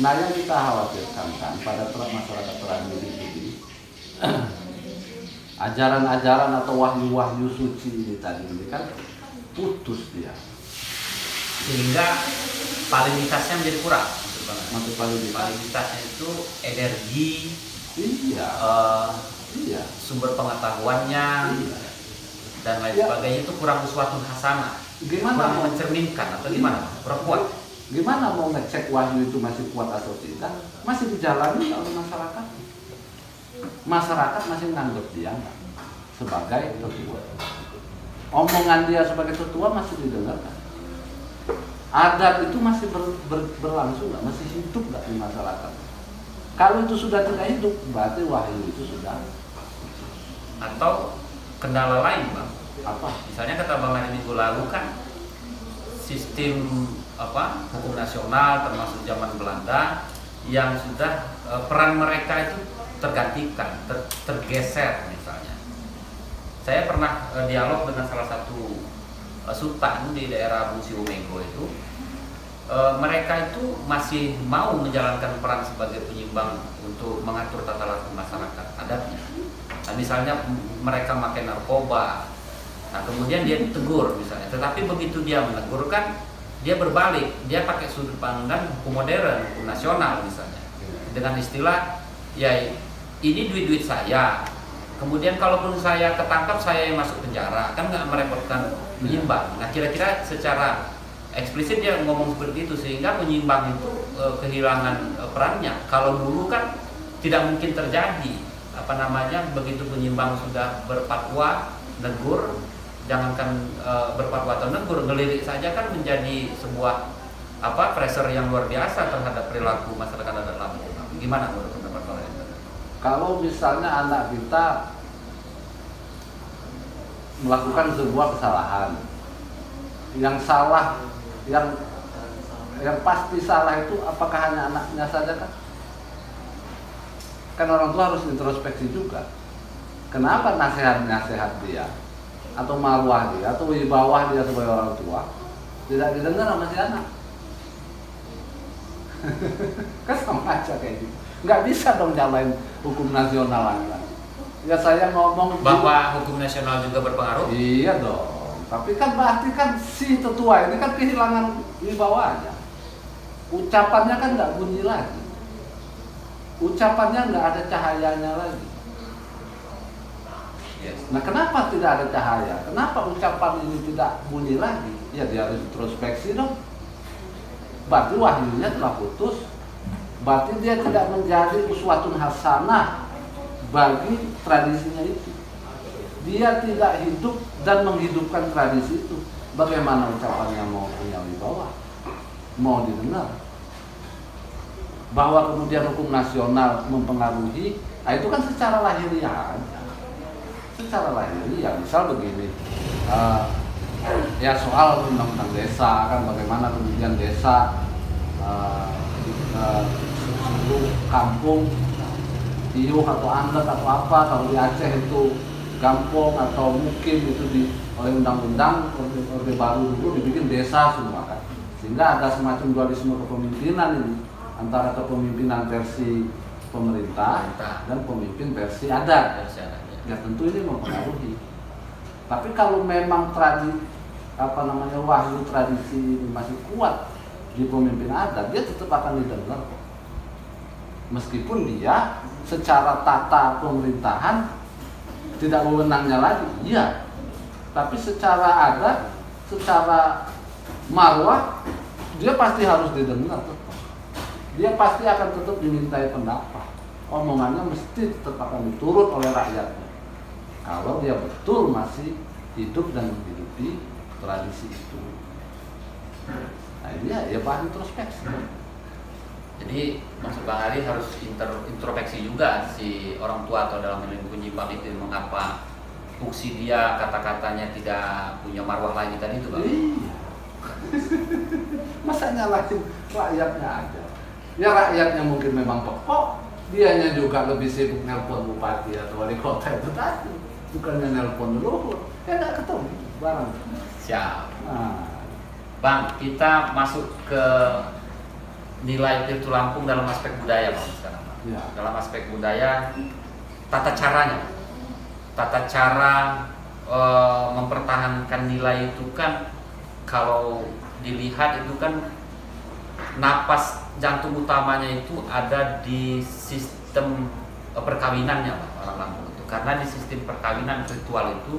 Nah, yang kita khawatirkan kan pada masyarakat Teranggiri ini ajaran-ajaran atau wahyu-wahyu suci ini tadi kan putus dia, sehingga valinitasnya menjadi kurang. Maksud valinitasnya itu energi, sumber pengetahuannya, dan lain sebagainya itu kurang uswatun hasanah. Gimana kurang mencerminkan atau gimana? Kurang kuat. Gimana mau ngecek wahyu itu masih kuat atau tidak? Masih dijalani oleh masyarakat. Masyarakat masih menganggap dia sebagai tetua. Omongan dia sebagai tetua masih didengarkan. Adat itu masih berlangsung nggak? Masih hidup nggak di masyarakat? Kalau itu sudah tidak hidup, berarti wahyu itu sudah. Atau kendala lain, Bang? Apa? Misalnya kata Bang Ari minggu lalu kan sistem hukum nasional termasuk zaman Belanda yang sudah peran mereka itu tergantikan, tergeser misalnya. Saya pernah dialog dengan salah satu sultan di daerah Busiomego itu. Mereka itu masih mau menjalankan peran sebagai penyimbang untuk mengatur tata laku masyarakat adatnya. Nah, misalnya mereka pakai narkoba, nah kemudian dia ditegur misalnya. Tetapi begitu dia menegur kan, dia berbalik, dia pakai sudut pandang hukum modern, hukum nasional misalnya, dengan istilah ya ini duit-duit saya. Kemudian kalaupun saya ketangkap, saya yang masuk penjara, kan nggak merepotkan penyimbang. Nah, kira-kira secara eksplisit dia ngomong seperti itu, sehingga penyimbang itu kehilangan perannya. Kalau dulu kan tidak mungkin terjadi, begitu penyimbang sudah berfatwa, negur, jangankan berfatwa atau negur, ngelirik saja kan menjadi sebuah pressure yang luar biasa terhadap perilaku masyarakat adat Lampung. Gimana menurut pendapat kalian? Kalau misalnya anak kita melakukan sebuah kesalahan, yang salah, yang pasti salah itu apakah hanya anaknya saja kan? Kan orang tua harus introspeksi juga. Kenapa nasihat-nasihat dia atau marwah dia atau wibawah dia sebagai orang tua tidak didengar sama si anak? Kan sama aja kayak gitu. Nggak bisa dong nyalain hukum nasional kan? Ya saya ngomong bahwa hukum nasional juga berpengaruh. Iya dong. Tapi kan berarti kan si tetua ini kan kehilangan wibawanya. Ucapannya kan nggak bunyi lagi. Ucapannya nggak ada cahayanya lagi. Yes. Nah, kenapa tidak ada cahaya? Kenapa ucapan ini tidak bunyi lagi? Ya dia harus introspeksi dong. Berarti wahyunya telah putus. berarti dia tidak menjadi uswatun hasanah bagi tradisinya itu. Dia tidak hidup dan menghidupkan tradisi itu. Bagaimana ucapannya mau punya wibawa, mau didengar? Bahwa kemudian hukum nasional mempengaruhi, itu kan secara lahiriah aja. Secara lahiriah, misal begini, ya soal undang-undang desa kan, bagaimana kemudian desa seluruh kampung Tiuh atau Andet atau apa, kalau di Aceh itu Gampong atau mungkin itu oleh undang-undang Orde Baru dulu dibikin desa semua kan, sehingga ada semacam dualisme kepemimpinan ini antara kepemimpinan versi pemerintah dan pemimpin versi adat. Ya tentu ini mempengaruhi. Tapi kalau memang wahyu tradisi ini masih kuat di pemimpin adat, dia tetap akan didengar kok. Meskipun dia secara tata pemerintahan tidak wewenangnya lagi, iya. Tapi secara adat, secara marwah, dia pasti harus didengar tetap. Dia pasti akan tetap dimintai pendapat. Omongannya mesti tetap akan diturut oleh rakyatnya. Kalau dia betul masih hidup dan menghidupi tradisi itu. Nah ini ya bahan introspeksi. Jadi maksud Bang Ari harus introspeksi juga si orang tua atau dalam hal ini penyimbang itu, mengapa fungsi dia kata-katanya tidak punya marwah lagi tadi itu Bang. Iya. Masa nyalahin rakyatnya aja. Ya rakyatnya mungkin memang pokok, dianya juga lebih sibuk nelpon bupati atau wali kota itu tadi, bukannya nelpon leluhur. Nggak ketemu barang. Siap. Nah. Bang, kita masuk ke nilai Tirtu Lampung dalam aspek budaya Bang sekarang Bang. Ya. Dalam aspek budaya, tata caranya, tata cara mempertahankan nilai itu kan kalau dilihat itu kan napas jantung utamanya itu ada di sistem perkawinannya Bang, orang Lampung itu. Karena di sistem perkawinan ritual itu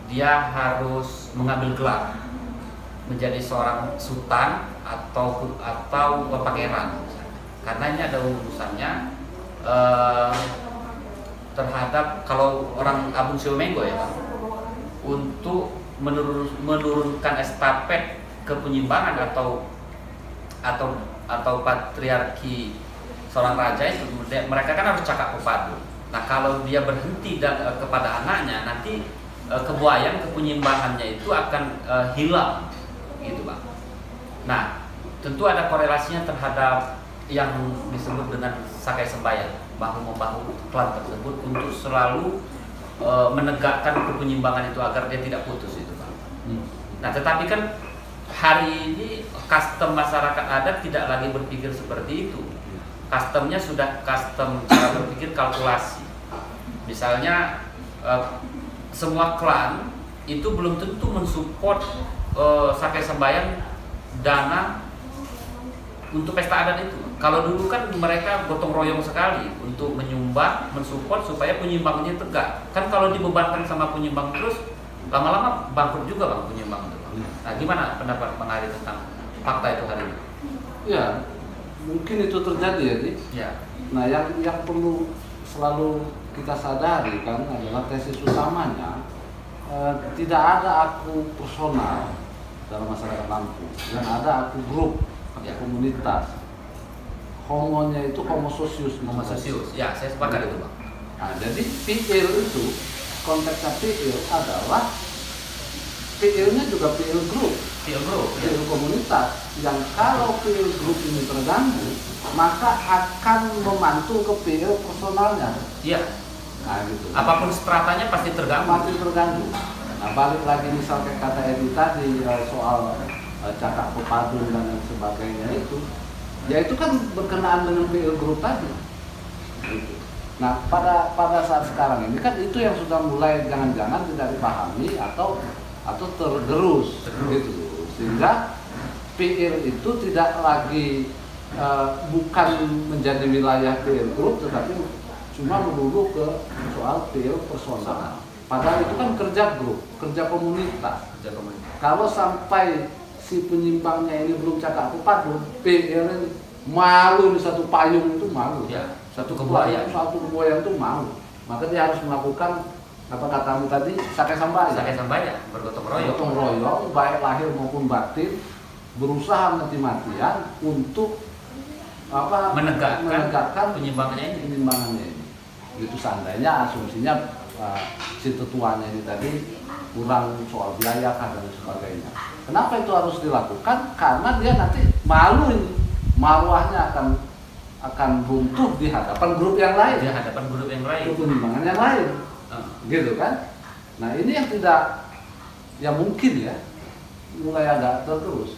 dia harus mengambil gelar menjadi seorang sultan atau pangeran, karena ini ada urusannya terhadap kalau orang Abung Siomenggo ya Bang, untuk menurunkan estafet kepenyimbangan atau patriarki seorang raja itu, mereka kan harus cakap pepadu. Nah kalau dia berhenti kepada anaknya, nanti kebuayan kepenyimbangannya itu akan hilang gitu Bang. Nah tentu ada korelasinya terhadap yang disebut dengan sakai sembahyang, bahu-membahu klan tersebut untuk selalu menegakkan kepenyimbangan itu agar dia tidak putus itu Bang. Nah tetapi kan hari ini custom masyarakat adat tidak lagi berpikir seperti itu. Customnya sudah custom cara berpikir kalkulasi. Misalnya semua klan itu belum tentu mensupport sakai sembahyang dana untuk pesta adat itu. Kalau dulu kan mereka gotong royong sekali untuk menyumbang, mensupport supaya penyimbangnya tegak. Kan kalau dibebankan sama penyimbang terus, lama-lama bangkrut juga Bang penyimbang itu. Nah gimana pendapat Bang Ari tentang fakta itu hari ini? Ya, mungkin itu terjadi ya, Di. Ya. Nah yang perlu selalu kita sadari kan adalah tesis utamanya, tidak ada aku personal dalam masyarakat Lampung, dan ada aku grup atau komunitas. Homonya itu homo socius. Homo socius, ya saya sepakat itu Bang. Nah, jadi PIL itu konteksnya PIL adalah PIL-nya juga PIL group, PIL komunitas. Yang kalau PIL group ini terganggu, maka akan memantul ke PIL personalnya. Iya. Nah, gitu. Apapun stratanya pasti terganggu. Pasti terganggu. Nah, balik lagi misal kayak kata Edi tadi soal cakap pepadun dan lain sebagainya itu, ya itu kan berkenaan dengan PIL group tadi. Gitu. Nah, pada saat sekarang ini kan itu yang sudah mulai jangan-jangan tidak dipahami atau tergerus gitu. Sehingga PIL itu tidak lagi bukan menjadi wilayah PIL group, tetapi cuma melulu ke soal PIL personal. Padahal itu kan kerja grup, kerja komunitas. Kalau sampai si penyimbangnya ini belum cakap pepadu, PIL malu ini satu payung itu malu. Ya, satu kebaya. Satu kebaya itu malu. Maka dia harus melakukan apa katamu tadi, sakai sambaya. Sakai sambaya, bergotong royong. Bergotong royong, baik lahir maupun batin, berusaha mati-matian untuk apa menegakkan penyimbangannya ini. Itu seandainya asumsinya si tetuanya ini tadi kurang soal biaya dan sebagainya. Kenapa itu harus dilakukan? Karena dia nanti malu ini, maruahnya akan runtuh di hadapan grup yang lain. Di hadapan grup yang lain. Grup penyimbangan yang lain, gitu kan? Nah ini yang tidak, ya mungkin ya, mulai agak tergerus.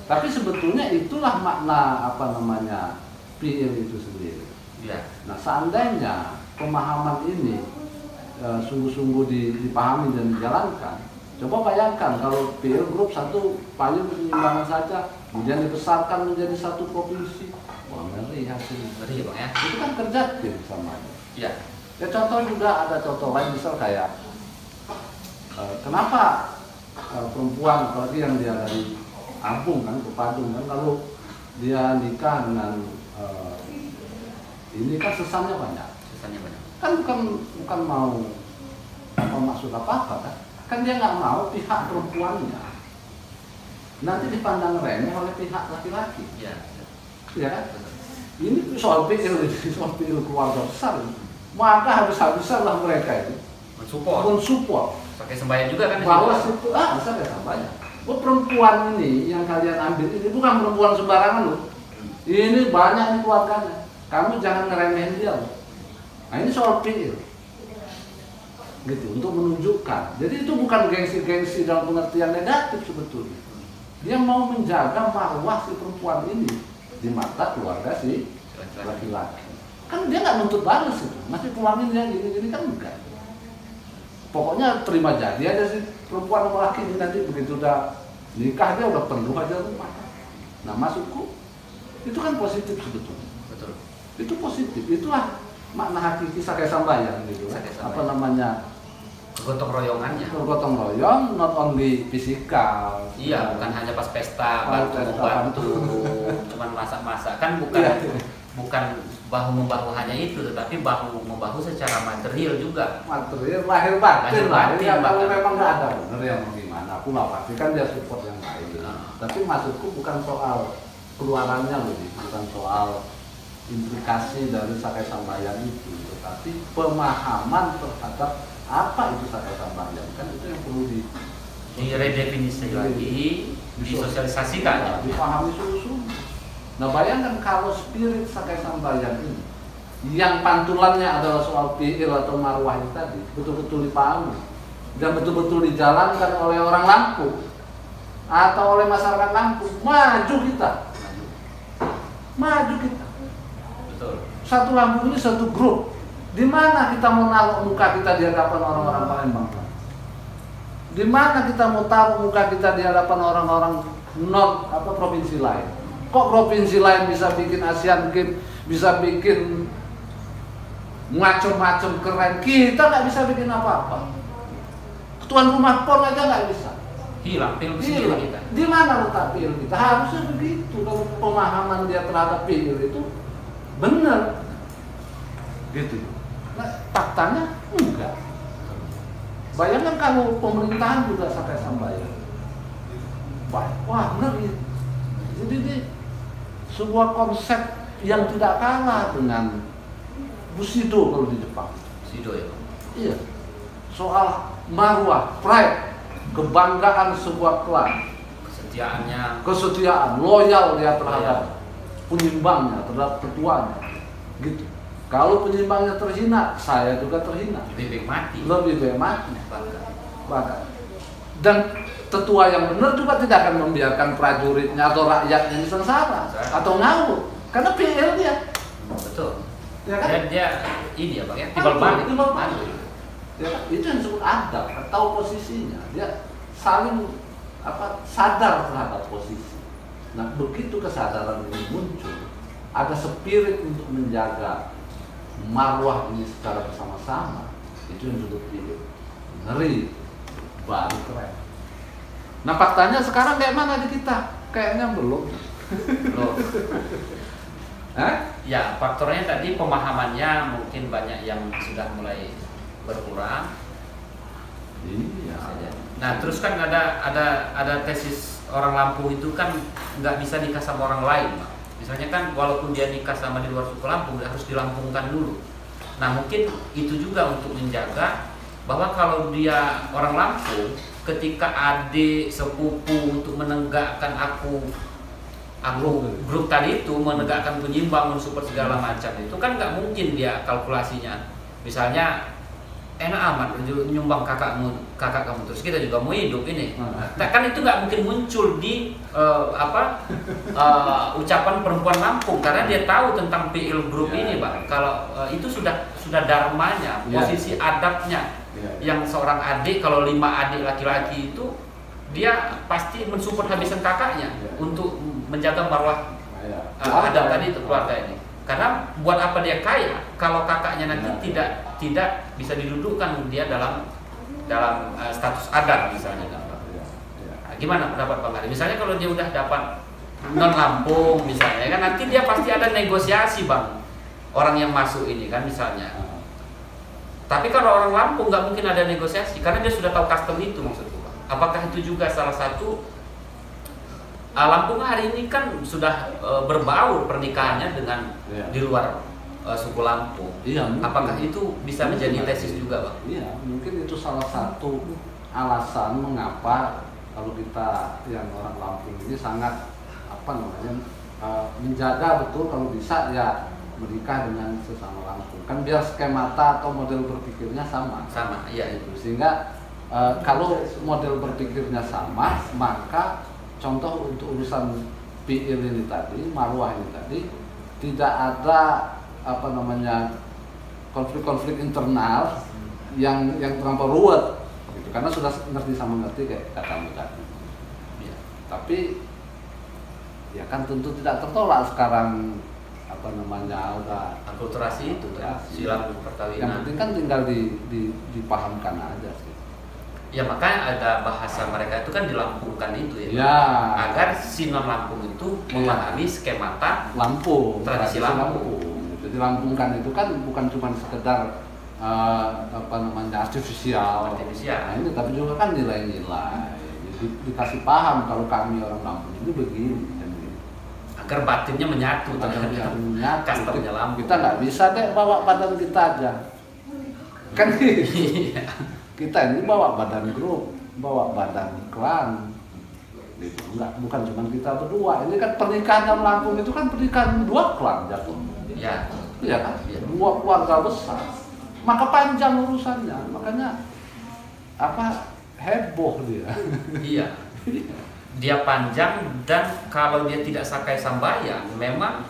Tapi sebetulnya itulah makna apa namanya PIL itu sendiri. Ya. Nah seandainya pemahaman ini sungguh-sungguh dipahami dan dijalankan, coba bayangkan kalau PIL Group satu payung penyimbangan saja, kemudian dibesarkan menjadi satu provinsi, wah ngeri hasilnya. Ngeri bang ya. Itu kan kerja tim sama. Ya. Ya contoh juga ada contoh lain misal kayak kenapa perempuan apalagi yang dia dari Ampung kan ke Padung kan, lalu dia nikah dengan ini kan sesannya banyak. Sesannya banyak. Kan bukan mau maksud apa kan? Kan dia nggak mau pihak perempuannya nanti dipandang remeh oleh pihak laki-laki. Iya. Ya kan? Ini soal PIL keluarga besar. Maka habis-habisan lah mereka itu mensupport. Pakai sembahyang juga kan? Bahwa situ bisa kayak sembahyang. Oh, perempuan ini yang kalian ambil ini bukan perempuan sembarangan loh. Ini banyak nih keluarganya. Kamu jangan ngeremehin dia loh. Nah ini soal PIL. Gitu, untuk menunjukkan. Jadi itu bukan gengsi-gengsi dalam pengertian negatif sebetulnya. Dia mau menjaga marwah si perempuan ini di mata keluarga si laki-laki. Kan dia nggak nuntut balas itu. Masih pulangin dia gini-gini kan enggak. Pokoknya terima jadi aja sih perempuan sama laki ini nanti begitu udah nikah dia udah penuh aja rumah. Nah maksudku itu kan positif sebetulnya. Betul. Itu positif. Itulah makna hakiki sakai sambayan gitu. Apa namanya? Gotong royongannya. Gotong royong, not only fisikal. Iya, bukan hanya pas pesta bantu, cuman masak-masak kan bukan bahu membahu hanya itu, tetapi bahu membahu secara material juga. Material lahir batin lah. Ya, kalau memang nggak ada benar yang gimana, aku nggak pasti kan dia support yang lain. Tapi maksudku bukan soal keluarannya loh, bukan soal implikasi dari sakai sambayan itu, tetapi pemahaman terhadap apa itu sakai sambayan kan itu yang perlu diredefinisi lagi, disosialisasikan, dipahami sungguh-sungguh. Nah bayangkan kalau spirit sakai sambayan ini yang pantulannya adalah soal PIL atau marwah itu tadi betul-betul dipahami dan betul-betul dijalankan oleh orang Lampung atau oleh masyarakat Lampung, maju kita. Betul. Satu Lampung ini satu grup. Di mana kita mau naruh muka kita di hadapan orang-orang Palembang? Di mana kita mau taruh muka kita di hadapan orang-orang provinsi lain? Kok provinsi lain bisa bikin Asian Games, bisa bikin macam-macam keren, kita nggak bisa bikin apa-apa. Tuan rumah PON aja nggak bisa. Hilang kita. Di mana letak PIL kita? Harusnya begitu. Kalau pemahaman dia terhadap PIL itu benar, gitu. Nah, faktanya enggak. Bayangkan kalau pemerintahan juga sakai sambayan. Wah, ngeri. Jadi ini sebuah konsep yang tidak kalah dengan Bushido kalau di Jepang. Bushido ya? Iya. Soal marwah, pride, kebanggaan sebuah klan. Kesetiaan, loyal dia terhadap penyimbangnya, terhadap ketuanya. Gitu. Kalau penyimbangnya terhina, saya juga terhina. Lebih baik mati. Bahkan. Dan tetua yang benar juga tidak akan membiarkan prajuritnya atau rakyatnya sengsara atau ngawur. Karena PIL dia. Betul. Ya kan? Dan dia ini ya Bang ya, timbal balik. Ya kan? Itu yang disebut adab, tahu posisinya. Dia saling sadar terhadap posisi. Nah, begitu kesadaran ini muncul, ada spirit untuk menjaga marwah ini secara bersama-sama, itu yang disebut PIL. Ngeri, baru keren. Nah faktanya sekarang kayak mana di kita? Kayaknya belum. Ya, faktornya tadi pemahamannya mungkin banyak yang sudah mulai berkurang. Iya. Nah, terus kan ada tesis orang Lampung itu kan nggak bisa nikah sama orang lain, Pak. Misalnya kan walaupun dia nikah sama di luar suku Lampung harus dilampungkan dulu. Nah, mungkin itu juga untuk menjaga bahwa kalau dia orang Lampung, ketika adik sepupu untuk menegakkan aku grup tadi itu menegakkan penyimbang, mensupport segala macam itu kan nggak mungkin dia kalkulasinya. Misalnya enak amat nyumbang kakak kamu terus kita juga mau hidup ini. Kan itu nggak mungkin muncul di ucapan perempuan Lampung karena dia tahu tentang PIL grup ini, Pak. Kalau itu sudah dharmanya, posisi adabnya. Yang seorang adik, kalau 5 adik laki-laki itu dia pasti mensupport habisan kakaknya untuk menjaga marwah adab tadi itu keluarga ini. Karena buat apa dia kaya kalau kakaknya nanti tidak bisa didudukkan dia dalam status adab misalnya. Nah, gimana pendapat Bang Ari? Misalnya kalau dia udah dapat non Lampung misalnya kan nanti dia pasti ada negosiasi, Bang. Orang yang masuk ini kan misalnya. Tapi kalau orang Lampung nggak mungkin ada negosiasi karena dia sudah tahu custom itu maksudku, Bang. Apakah itu juga salah satu Lampung hari ini kan sudah berbaur pernikahannya dengan di luar suku Lampung. Iya, apakah itu bisa menjadi tesis juga, Bang? Iya, mungkin itu salah satu alasan mengapa kalau kita yang orang Lampung ini sangat menjaga betul kalau bisa ya menikah dengan sesama Lampung. Kan biar skemata atau model berpikirnya sama. Sama, iya itu. Sehingga kalau model berpikirnya sama, maka contoh untuk urusan PIL ini tadi, marwah ini tadi, tidak ada konflik-konflik internal yang terlampau ruwet, gitu. Karena sudah ngerti kayak katamu tadi. Ya. Tapi ya kan tentu tidak tertolak sekarang udah akulturasi itu silang perkawinan. Yang penting kan tinggal dipahamkan aja sih. Ya makanya ada bahasa mereka itu kan dilampungkan itu ya. Agar si non Lampung itu memahami skemata Lampung, tradisi Lampung. Jadi lampungkan itu kan bukan cuma sekedar artifisial. Nah, ini tapi juga kan nilai-nilai. Jadi dikasih paham kalau kami orang Lampung ini begini. Agar batinnya menyatu terhadap customnya Lampung. Kita nggak bisa deh bawa badan kita aja. Kan kita ini bawa badan grup, bawa badan klan, gitu. Bukan cuma kita berdua. Ini kan pernikahan Lampung itu kan pernikahan 2 klan jatuh. Iya kan? 2 keluarga besar. Maka panjang urusannya. Makanya heboh dia. Iya. Dia panjang dan kalau dia tidak sakai sambayang, memang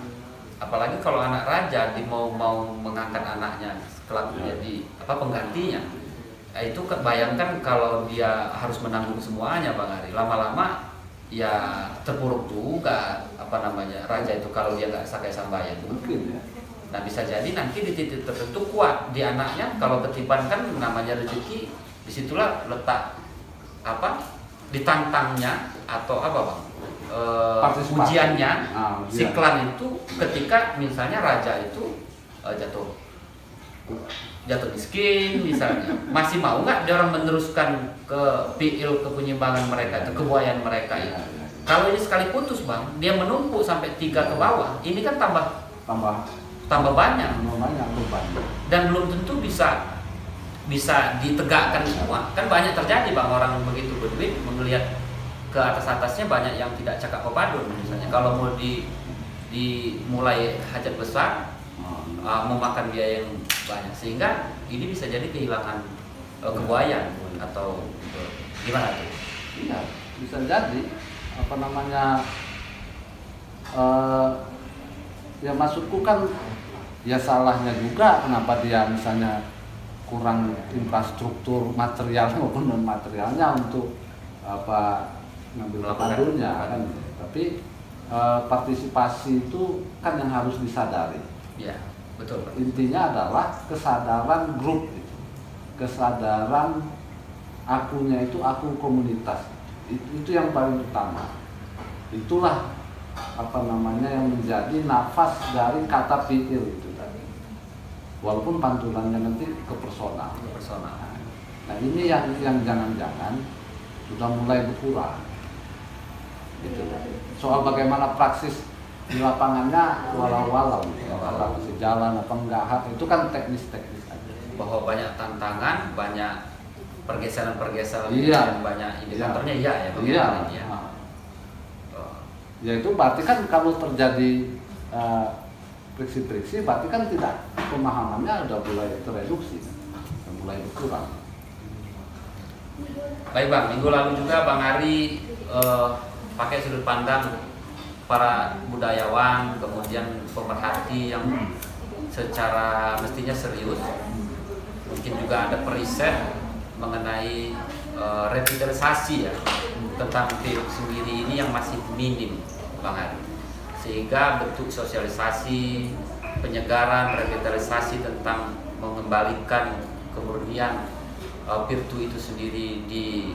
apalagi kalau anak raja mau mengangkat anaknya kelak menjadi penggantinya. Itu bayangkan kalau dia harus menanggung semuanya, Bang Ari. Lama-lama ya terpuruk juga raja itu kalau dia nggak sakai sambayang. Mungkin ya. Nah bisa jadi nanti di titik tertentu kuat di anaknya kalau ketiban kan namanya rezeki, disitulah letak ditantangnya atau Bang ujiannya si klan itu ketika misalnya raja itu jatuh miskin misalnya, masih mau nggak dia orang meneruskan ke PIL kepenyimbangan mereka itu, kebuayan mereka itu. Kalau ini sekali putus, Bang, dia menumpuk sampai 3 ke bawah, ini kan tambah banyak beban. Dan belum tentu bisa ditegakkan semua. Kan banyak terjadi, Bang, orang begitu berduit melihat ke atasnya banyak yang tidak cakap pepadun misalnya. Kalau mau dimulai hajat besar memakan biaya yang banyak sehingga ini bisa jadi kehilangan kebuayan atau gimana tuh? Iya, bisa jadi ya maksudku kan ya salahnya juga kenapa dia misalnya kurang infrastruktur material maupun non materialnya untuk ngambil pepadunnya kan. Tapi partisipasi itu kan yang harus disadari. Ya, betul. Intinya adalah kesadaran grup itu, kesadaran akunya itu aku komunitas. Itu yang paling utama. Itulah apa namanya yang menjadi nafas dari kata fiil itu tadi. Walaupun pantulannya nanti ke personal. Nah ini yang jangan-jangan sudah mulai berkurang. Gitu. Soal bagaimana praksis di lapangannya walau-walau, kalau bisa jalan apa enggak, itu kan teknis-teknis aja. Bahwa banyak tantangan, banyak pergeseran-pergeseran, iya, banyak indikatornya, iya ya. Iya. Ya. Ya itu berarti kan kalau terjadi friksi-friksi, berarti kan tidak, pemahamannya udah mulai tereduksi, mulai berkurang. Baik Bang, minggu lalu juga Bang Ari pakai sudut pandang para budayawan, kemudian pemerhati yang secara mestinya serius. Mungkin juga ada periset mengenai revitalisasi ya, tentang PIL sendiri ini yang masih minim Bang Ari. Sehingga bentuk sosialisasi, penyegaran, revitalisasi tentang mengembalikan kemurnian Pirtu itu sendiri di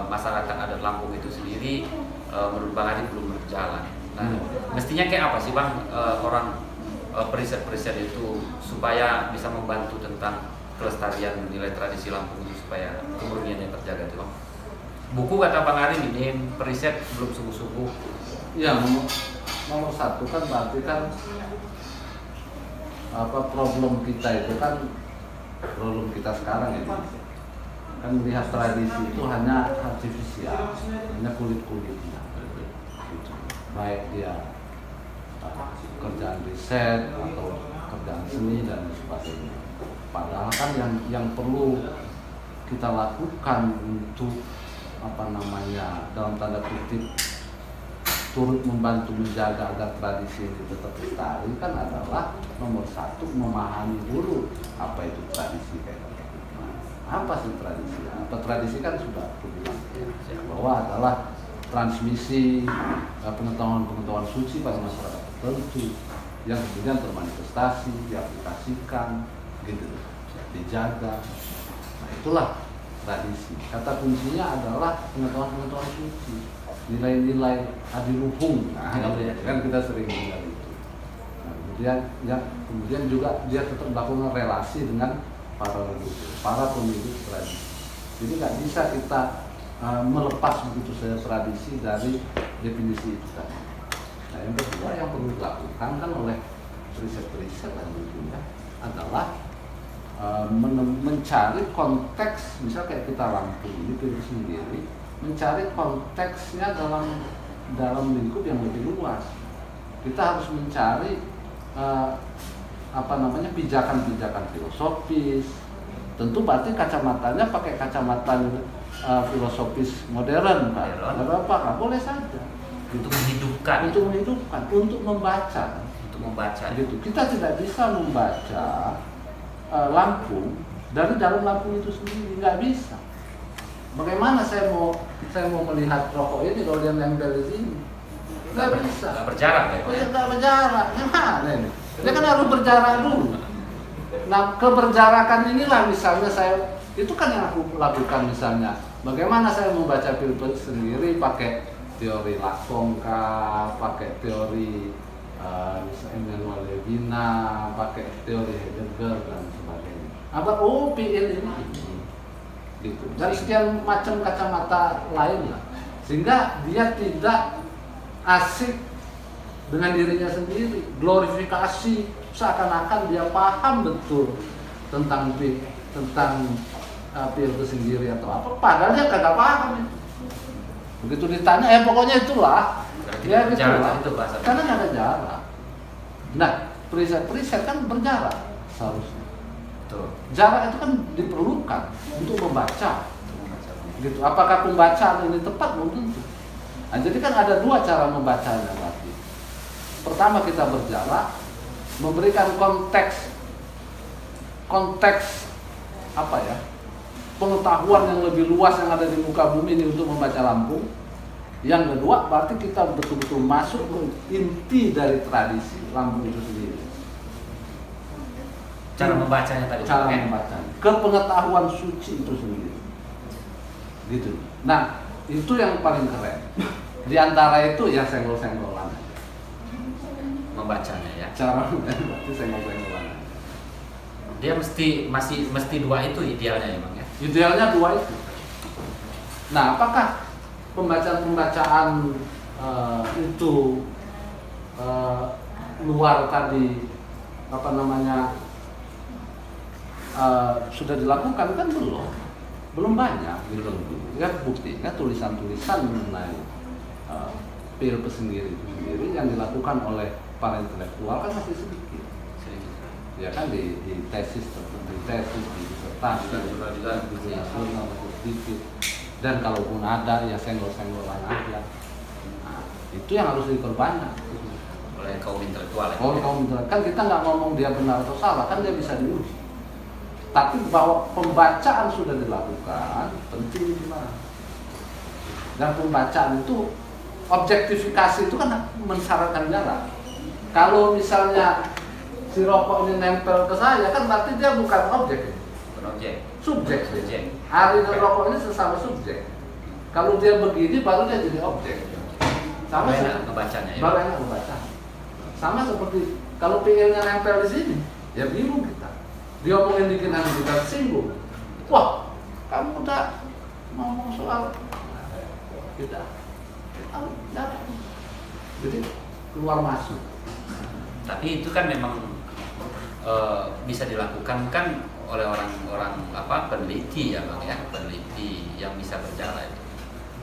masyarakat adat Lampung itu sendiri, menurut Bang Ari belum berjalan. Nah, mestinya kayak apa sih Bang orang periset-periset itu supaya bisa membantu tentang kelestarian nilai tradisi Lampung itu supaya kemurniannya terjaga itu Bang? Buku kata Bang Ari minim, periset belum sungguh-sungguh. Ya, nomor satu kan berarti kan problem kita itu kan, problem kita sekarang ini kan melihat tradisi itu hanya artifisial, hanya kulit-kulitnya, baik dia kerjaan riset atau kerjaan seni dan sebagainya. Padahal kan yang perlu kita lakukan untuk dalam tanda kutip turut membantu menjaga agar tradisi ini tetap lestari kan adalah nomor satu, memahami dulu apa itu tradisi kayak gitu. Apa sih tradisi? Tradisi kan sudah aku bilang bahwa adalah transmisi pengetahuan suci pada masyarakat tertentu yang kemudian termanifestasi, diaplikasikan, gitu, dijaga. Nah itulah tradisi. Kata kuncinya adalah pengetahuan suci, nilai-nilai adiluhung. Nah, kan kita sering dengar itu. Nah, kemudian juga dia tetap melakukan relasi dengan para leluhur, para pemilik tradisi. Jadi nggak bisa kita melepas begitu saja tradisi dari definisi itu tadi. Nah yang kedua yang perlu dilakukan kan oleh riset-riset tentunya adalah mencari konteks, misal kayak kita Lampung ini sendiri, mencari konteksnya dalam lingkup yang lebih luas. Kita harus mencari pijakan-pijakan filosofis. Tentu berarti kacamatanya pakai kacamata filosofis modern, Pak. Nggak apa-apa, boleh saja. Untuk menghidupkan, untuk membaca. Gitu. Kita tidak bisa membaca Lampung dari dalam Lampung itu sendiri, nggak bisa. Bagaimana saya mau melihat rokok ini kalau dia nempel di sini? Nggak bisa. Nggak berjarak ya? Nggak berjarak. Gimana ini? Dia kan harus berjarak dulu. Nah, keberjarakan inilah misalnya itu kan yang aku lakukan misalnya. Bagaimana saya membaca Pilpres sendiri pakai teori Lakongka, pakai teori Emmanuel Levinas, pakai teori Heidegger dan sebagainya. PIL ini gitu. Dan sekian macam kacamata lain lah. Sehingga dia tidak asik dengan dirinya sendiri, glorifikasi seakan-akan dia paham betul tentang PIL itu sendiri atau apa, padahal dia kagak paham itu. Begitu ditanya, pokoknya itulah. Ya gitu lah. Itu bahasa. Karena nggak ada jarak. Nah, periset kan berjarak seharusnya. Betul. Jarak itu kan diperlukan untuk membaca. Gitu. Apakah pembacaan ini tepat? Belum tentu. Nah, jadi kan ada dua cara membacanya berarti. Pertama kita berjarak, memberikan konteks pengetahuan yang lebih luas yang ada di muka bumi ini untuk membaca Lampung. Yang kedua, berarti kita betul-betul masuk ke inti dari tradisi Lampung itu sendiri. Cara membacanya tadi. Cara membacanya, ke pengetahuan suci itu sendiri. Gitu. Nah, itu yang paling keren. Di antara itu ya senggol-senggolan. membacanya ya. Cara berarti senggol-senggolan. Dia mesti dua itu idealnya emang ya. Idealnya dua itu. Nah, apakah pembacaan itu luar tadi apa namanya sudah dilakukan? Kan belum banyak gitu. Ya buktinya tulisan-tulisan mengenai PILP sendiri yang dilakukan oleh para intelektual kan masih sedikit. Ya kan di tesis di disertasi masih sedikit, dan kalaupun ada ya senggol-senggolan aja. Nah, itu yang harus diperbanyak oleh kaum intelektual. Kaum intelektual kan kita nggak ngomong dia benar atau salah, kan dia bisa diuji. Tapi bahwa pembacaan sudah dilakukan penting gimana? Dan pembacaan itu objektifikasi itu kan mensyaratkan jarak. Kalau misalnya si rokok ini nempel ke saya kan berarti dia bukan objek. Bukan objek. Subjek. Ari dan rokok ini sesama subjek. Kalau dia begini baru dia jadi objek. Sama enak ngebacanya ya. Baru enak membaca. Sama seperti kalau PL-nya nempel di sini, ya bingung kita. Dia omongin dikit nanti kita singgung. Wah, kamu udah ngomong soal kita. Jadi keluar masuk. Tapi itu kan memang bisa dilakukan kan oleh orang-orang peneliti ya Bang ya, peneliti yang bisa berjalan itu.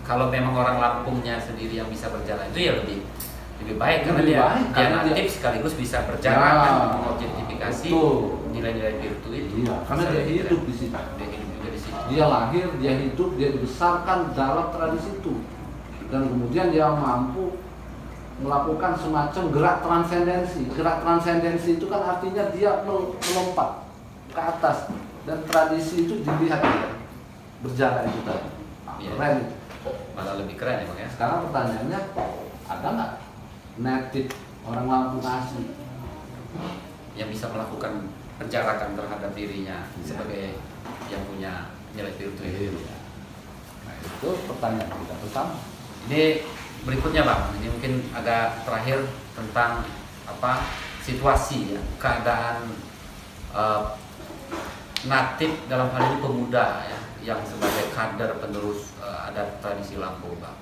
Kalau memang orang Lampungnya sendiri yang bisa berjalan itu ya lebih baik karena dia natif sekaligus bisa berjalan kan, mengobjektifikasi nilai-nilai virtu itu. Iya, karena dia hidup di situ. Dia hidup juga di situ. Dia lahir, dia hidup, dia dibesarkan dalam tradisi itu. Dan kemudian dia mampu melakukan semacam gerak transendensi. Gerak transendensi itu kan artinya dia melompat ke atas, dan tradisi itu dilihat dia berjalan itu tadi. Keren itu. Malah lebih keren ya Bang ya. Sekarang pertanyaannya, ada nggak native orang Lampung asli yang bisa melakukan penjarakan terhadap dirinya sebagai yang punya nilai virtu itu? Nah, itu pertanyaan kita pertama. Ini berikutnya Bang, ini mungkin agak terakhir tentang situasi ya, keadaan natif dalam hal ini pemuda ya, yang sebagai kader penerus adat tradisi Lampung Bang.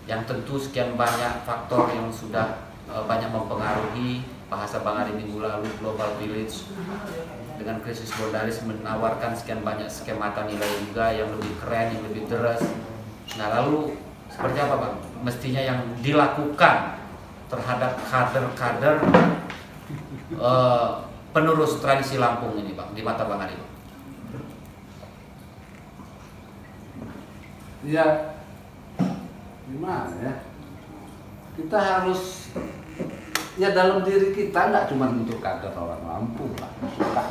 Yang tentu sekian banyak faktor yang sudah banyak mempengaruhi bahasa Bang Ari minggu lalu, Global Village dengan krisis Bondaris menawarkan sekian banyak skemata nilai juga yang lebih keren, yang lebih deres. Nah lalu seperti apa Bang mestinya yang dilakukan terhadap kader-kader penerus tradisi Lampung ini Bang di mata Bang Ari? Ya gimana ya, kita harus ya dalam diri kita, nggak cuma untuk kader orang Lampung lah,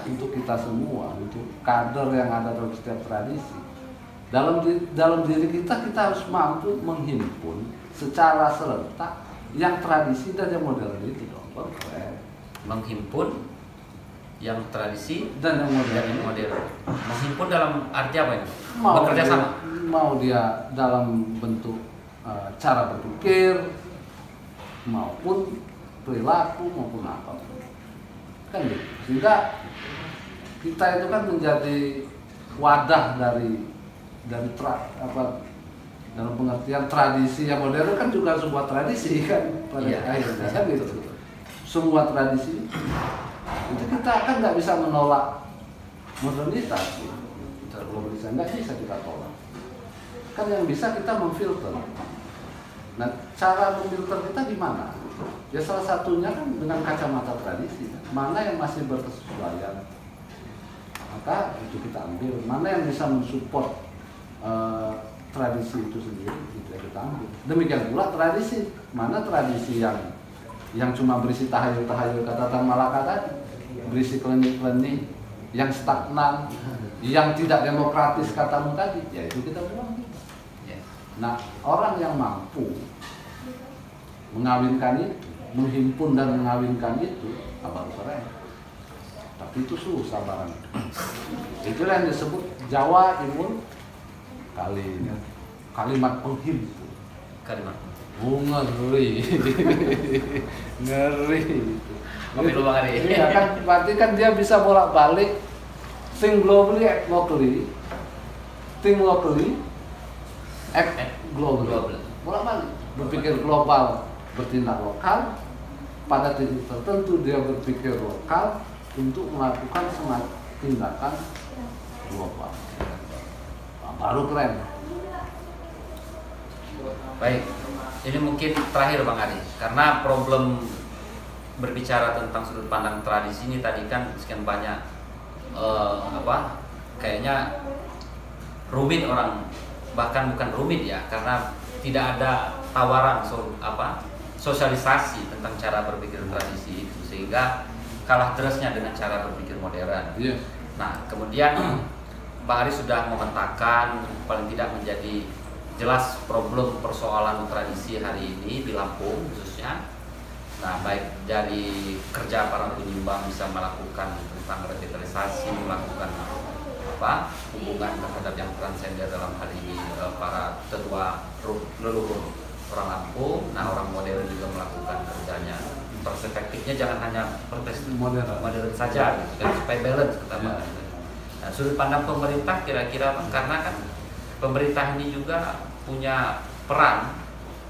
untuk kita semua, untuk kader yang ada dalam setiap tradisi. Dalam diri kita harus mampu menghimpun secara serentak yang tradisi dan yang modern itu dong. Menghimpun yang tradisi dan yang modern. Menghimpun dalam arti apa ini? Bekerja sama. Mau dia dalam bentuk cara berpikir maupun perilaku maupun apa kan gitu. Sehingga kita itu kan menjadi wadah dari dalam pengertian tradisi yang modern kan juga sebuah tradisi kan pada akhirnya kan gitu. Semua tradisi itu kita kan nggak bisa menolak modernitas, nggak bisa kita tolak. Kan yang bisa kita memfilter. Nah, cara memfilter kita gimana? Ya salah satunya kan dengan kacamata tradisi. Mana yang masih berkesesuaian, maka itu kita ambil. Mana yang bisa mensupport tradisi itu sendiri, itu yang kita ambil. Demikian pula tradisi. Mana tradisi yang cuma berisi tahayul-tahayul kata Tan Malaka tadi, berisi klenik-klenik, yang stagnan, yang tidak demokratis katamu tadi, ya itu kita buang. Nah, orang yang mampu mengawinkan itu, menghimpun dan mengawinkan itu, baru keren. Tapi itu susah barang. Itulah yang disebut Jawa Imun kalimat penghimpun. Ngeri. Ngeri. Kopi dulu Bang Ari. Iya kan, berarti kan dia bisa bolak-balik think globally, act locally. Think locally, act globally. Bolak-balik. Berpikir global, bertindak lokal. Pada titik tertentu dia berpikir lokal untuk melakukan tindakan global. Baru keren. Baik, ini mungkin terakhir Bang Ari, karena problem berbicara tentang sudut pandang tradisi ini tadi kan sekian banyak kayaknya rumit orang, bahkan bukan rumit ya, karena tidak ada tawaran sosialisasi tentang cara berpikir tradisi itu, sehingga kalah terusnya dengan cara berpikir modern. Yes. Nah, kemudian Bang Ari sudah memetakan paling tidak menjadi jelas problem persoalan tradisi hari ini di Lampung khususnya. Nah, baik dari kerja para penyumbang bisa melakukan tentang revitalisasi, melakukan hubungan terhadap yang transender dalam hal ini para tetua leluhur orang Lampung. Nah, orang modern juga melakukan kerjanya. Perspektifnya jangan hanya modern saja, gitu kan, supaya balance kita. Nah, sudut pandang pemerintah kira-kira karena kan pemerintah ini juga punya peran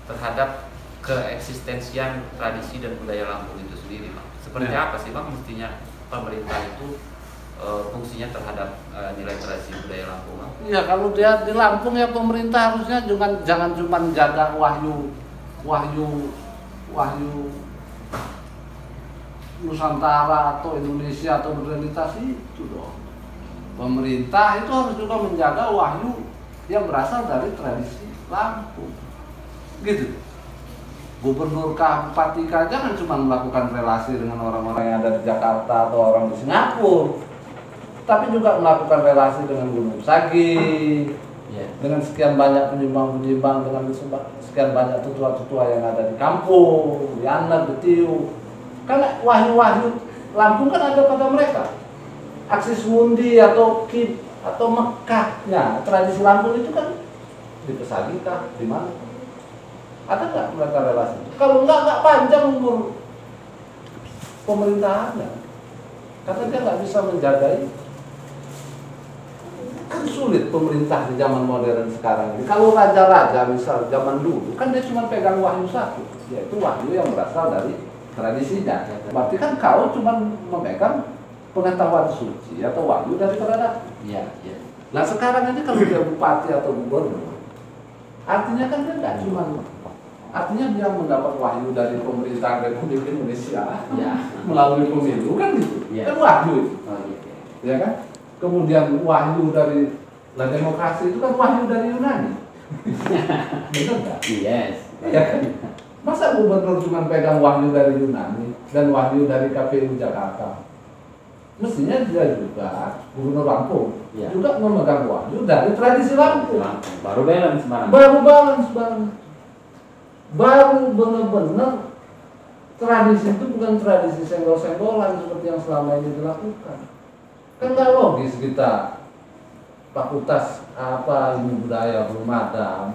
terhadap keeksistensian tradisi dan budaya Lampung itu sendiri, Bang. Seperti apa sih, Bang, mestinya pemerintah itu fungsinya terhadap nilai tradisi budaya Lampung, Bang? Iya, kalau dia di Lampung ya pemerintah harusnya jangan cuma jaga wahyu Nusantara atau Indonesia atau modernitas itu dong. Pemerintah itu harus juga menjaga wahyu yang berasal dari tradisi Lampung, gitu. Gubernur Bupati jangan cuma melakukan relasi dengan orang-orang yang ada di Jakarta atau orang di Singapura, tapi juga melakukan relasi dengan Gunung Sagi, dengan sekian banyak penyumbang-penyumbang, dengan sekian banyak tetua-tetua yang ada di kampung, di Anak, di Tiu. Karena wahyu-wahyu Lampung kan ada pada mereka. Aksis Mundi atau Mekahnya tradisi Lampung itu kan di Pesagi kah, di mana? Ada nggak mereka relasi? Kalau nggak panjang umur pemerintahannya, karena dia nggak bisa menjaga itu. Kan sulit pemerintah di zaman modern sekarang ini. Kalau raja-raja misal zaman dulu, kan dia cuma pegang wahyu satu, yaitu wahyu yang berasal dari tradisinya. Berarti kan kau cuma memegang pengetahuan suci atau wahyu dari peradaban. Iya. Nah sekarang ini kalau dia bupati atau gubernur, artinya kan dia nggak cuma, artinya dia mendapat wahyu dari pemerintah Republik Indonesia melalui pemilu kan gitu, kan wahyu itu, ya kan? Kemudian wahyu dari demokrasi itu kan wahyu dari Yunani, benar nggak? Yes. Ya kan? Masa gubernur cuma pegang wahyu dari Yunani dan wahyu dari KPU Jakarta? Mestinya dia juga, Gubernur Lampung, juga memegang wahyu dari tradisi Lampung. Baru balance, Bang. Baru balance, Bang. Baru benar-benar tradisi itu bukan tradisi senggol-senggolan seperti yang selama ini dilakukan. Kan nggak logis kita fakultas ilmu budaya belum ada,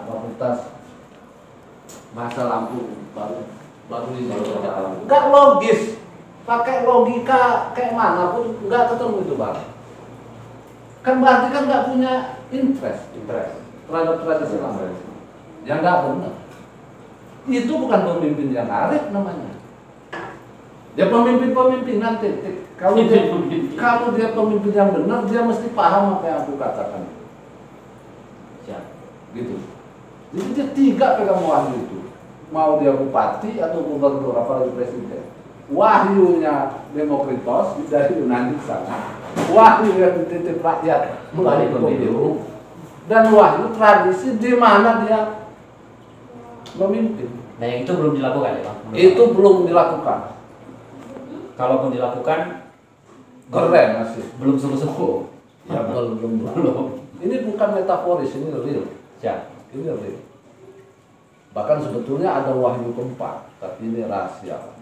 fakultas bahasa Lampung baru ini. Nggak logis. Pakai logika kayak mana pun nggak ketemu itu, Bang. Kan berarti kan nggak punya interest terhadap tradisi Lampung. Ya nggak benar. Itu bukan pemimpin yang arif namanya. Ya pemimpin nanti. Kalau dia pemimpin yang benar, dia mesti paham apa yang aku katakan. Gitu. Jadi dia tiga pegang wahyu itu. Mau dia bupati atau gubernur apalagi presiden. Wahyunya Demokritos dari Yunani sana, wahyu yang dititip rakyat melalui pemilu, dan wahyu tradisi di mana dia memimpin. Nah, yang itu belum dilakukan ya, Bang? Itu belum dilakukan. Kalaupun dilakukan, keren masih. Belum sungguh-sungguh. Ya, belum. Ini bukan metaforis, ini real. Ya. Ini real. Bahkan sebetulnya ada wahyu keempat, tapi ini rahasia.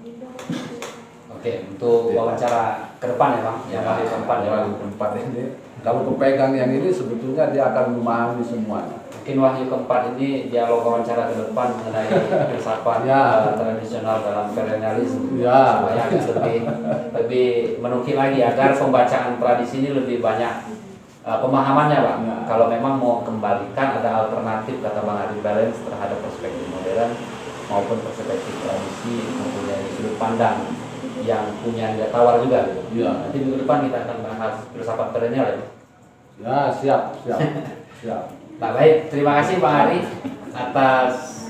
Oke, untuk wawancara ke depan ya, Bang. Yang wahyu keempat ya. Wahyu keempat ini, kalau kepegang yang ini sebetulnya dia akan memahami semuanya. mungkin Wahyu keempat ini dialog wawancara ke depan mengenai filsafat tradisional dalam perennialisme supaya agak lebih menukil lagi agar pembacaan tradisi ini lebih banyak pemahamannya Pak. Kalau memang mau kembalikan ada alternatif kata Bang Ari, balance terhadap perspektif modern maupun perspektif tradisi, mempunyai sudut pandang yang punya nilai tawar juga gitu. Nanti minggu depan kita akan bahas filsafat perennial ya. Siap. Nah, baik, terima kasih Pak Ari atas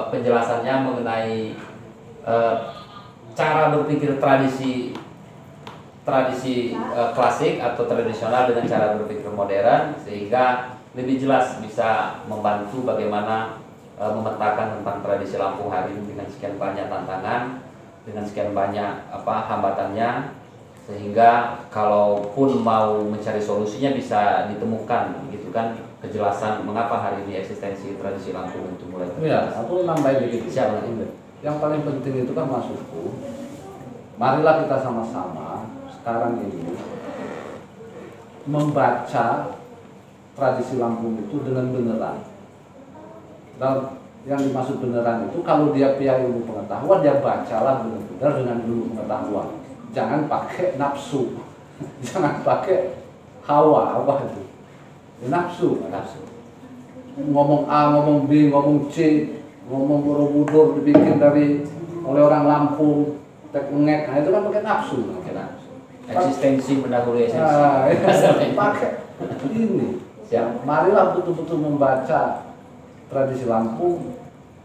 penjelasannya mengenai cara berpikir tradisi klasik atau tradisional dengan cara berpikir modern, sehingga lebih jelas bisa membantu bagaimana memetakan tentang tradisi Lampung hari ini dengan sekian banyak tantangan, dengan sekian banyak hambatannya, sehingga kalaupun mau mencari solusinya bisa ditemukan gitu kan, kejelasan mengapa hari ini eksistensi tradisi Lampung itu mulai terjadi. Aku nambahin dikit. Siapa ini? Yang paling penting itu kan maksudku, marilah kita sama-sama sekarang ini membaca tradisi Lampung itu dengan beneran. Dan yang dimaksud beneran itu kalau dia punya ilmu pengetahuan, dia bacalah benar-benar dengan ilmu pengetahuan. Jangan pakai nafsu, jangan pakai hawa itu. Nafsu. Ngomong A, ngomong B, ngomong C, ngomong Borobudur dibikin oleh orang Lampung, teknik, itu kan pakai nafsu. Eksistensi mendahului esensi. Pakai ini. Marilah betul-betul membaca tradisi Lampung,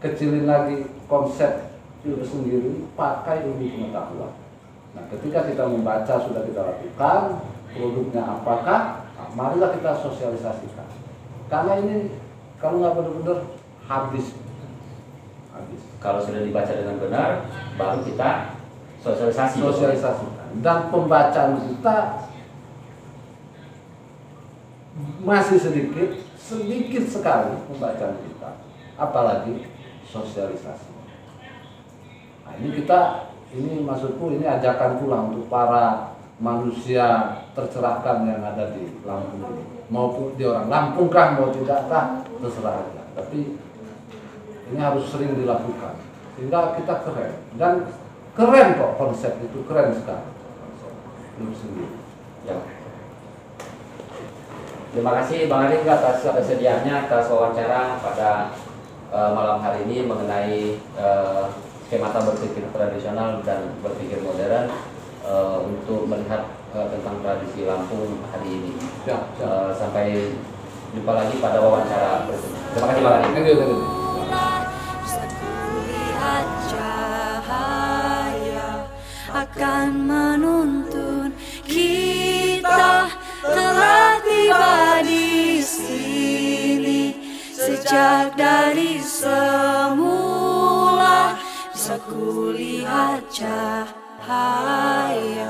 kecilin lagi konsep itu sendiri, pakai ilmu pengetahuan. Nah, ketika kita membaca sudah kita lakukan, produknya apakah? Nah, marilah kita sosialisasikan. Karena ini kalau nggak benar-benar habis. Kalau sudah dibaca dengan benar, baru kita sosialisasikan. Dan pembacaan kita masih sedikit sekali pembacaan kita, apalagi sosialisasi. Nah, ini maksudku, ini ajakan pula untuk para manusia tercerahkan yang ada di Lampung ini. Maupun di orang Lampung kah, mau tidakkah, terserah aja. Tapi ini harus sering dilakukan, sehingga kita keren. Dan keren kok, konsep itu keren sekali. Itu sendiri. Ya. Terima kasih Bang Ari atas kesediaannya, atas wawancara pada malam hari ini mengenai skemata berpikir tradisional dan berpikir modern untuk melihat tentang tradisi Lampung hari ini. Sampai jumpa lagi pada wawancara berikutnya. Terima kasih Bang Ari. Kulihat cahaya akan menuntun kita, telah tiba di sini sejak dari semula. Bisa kulihat cahaya.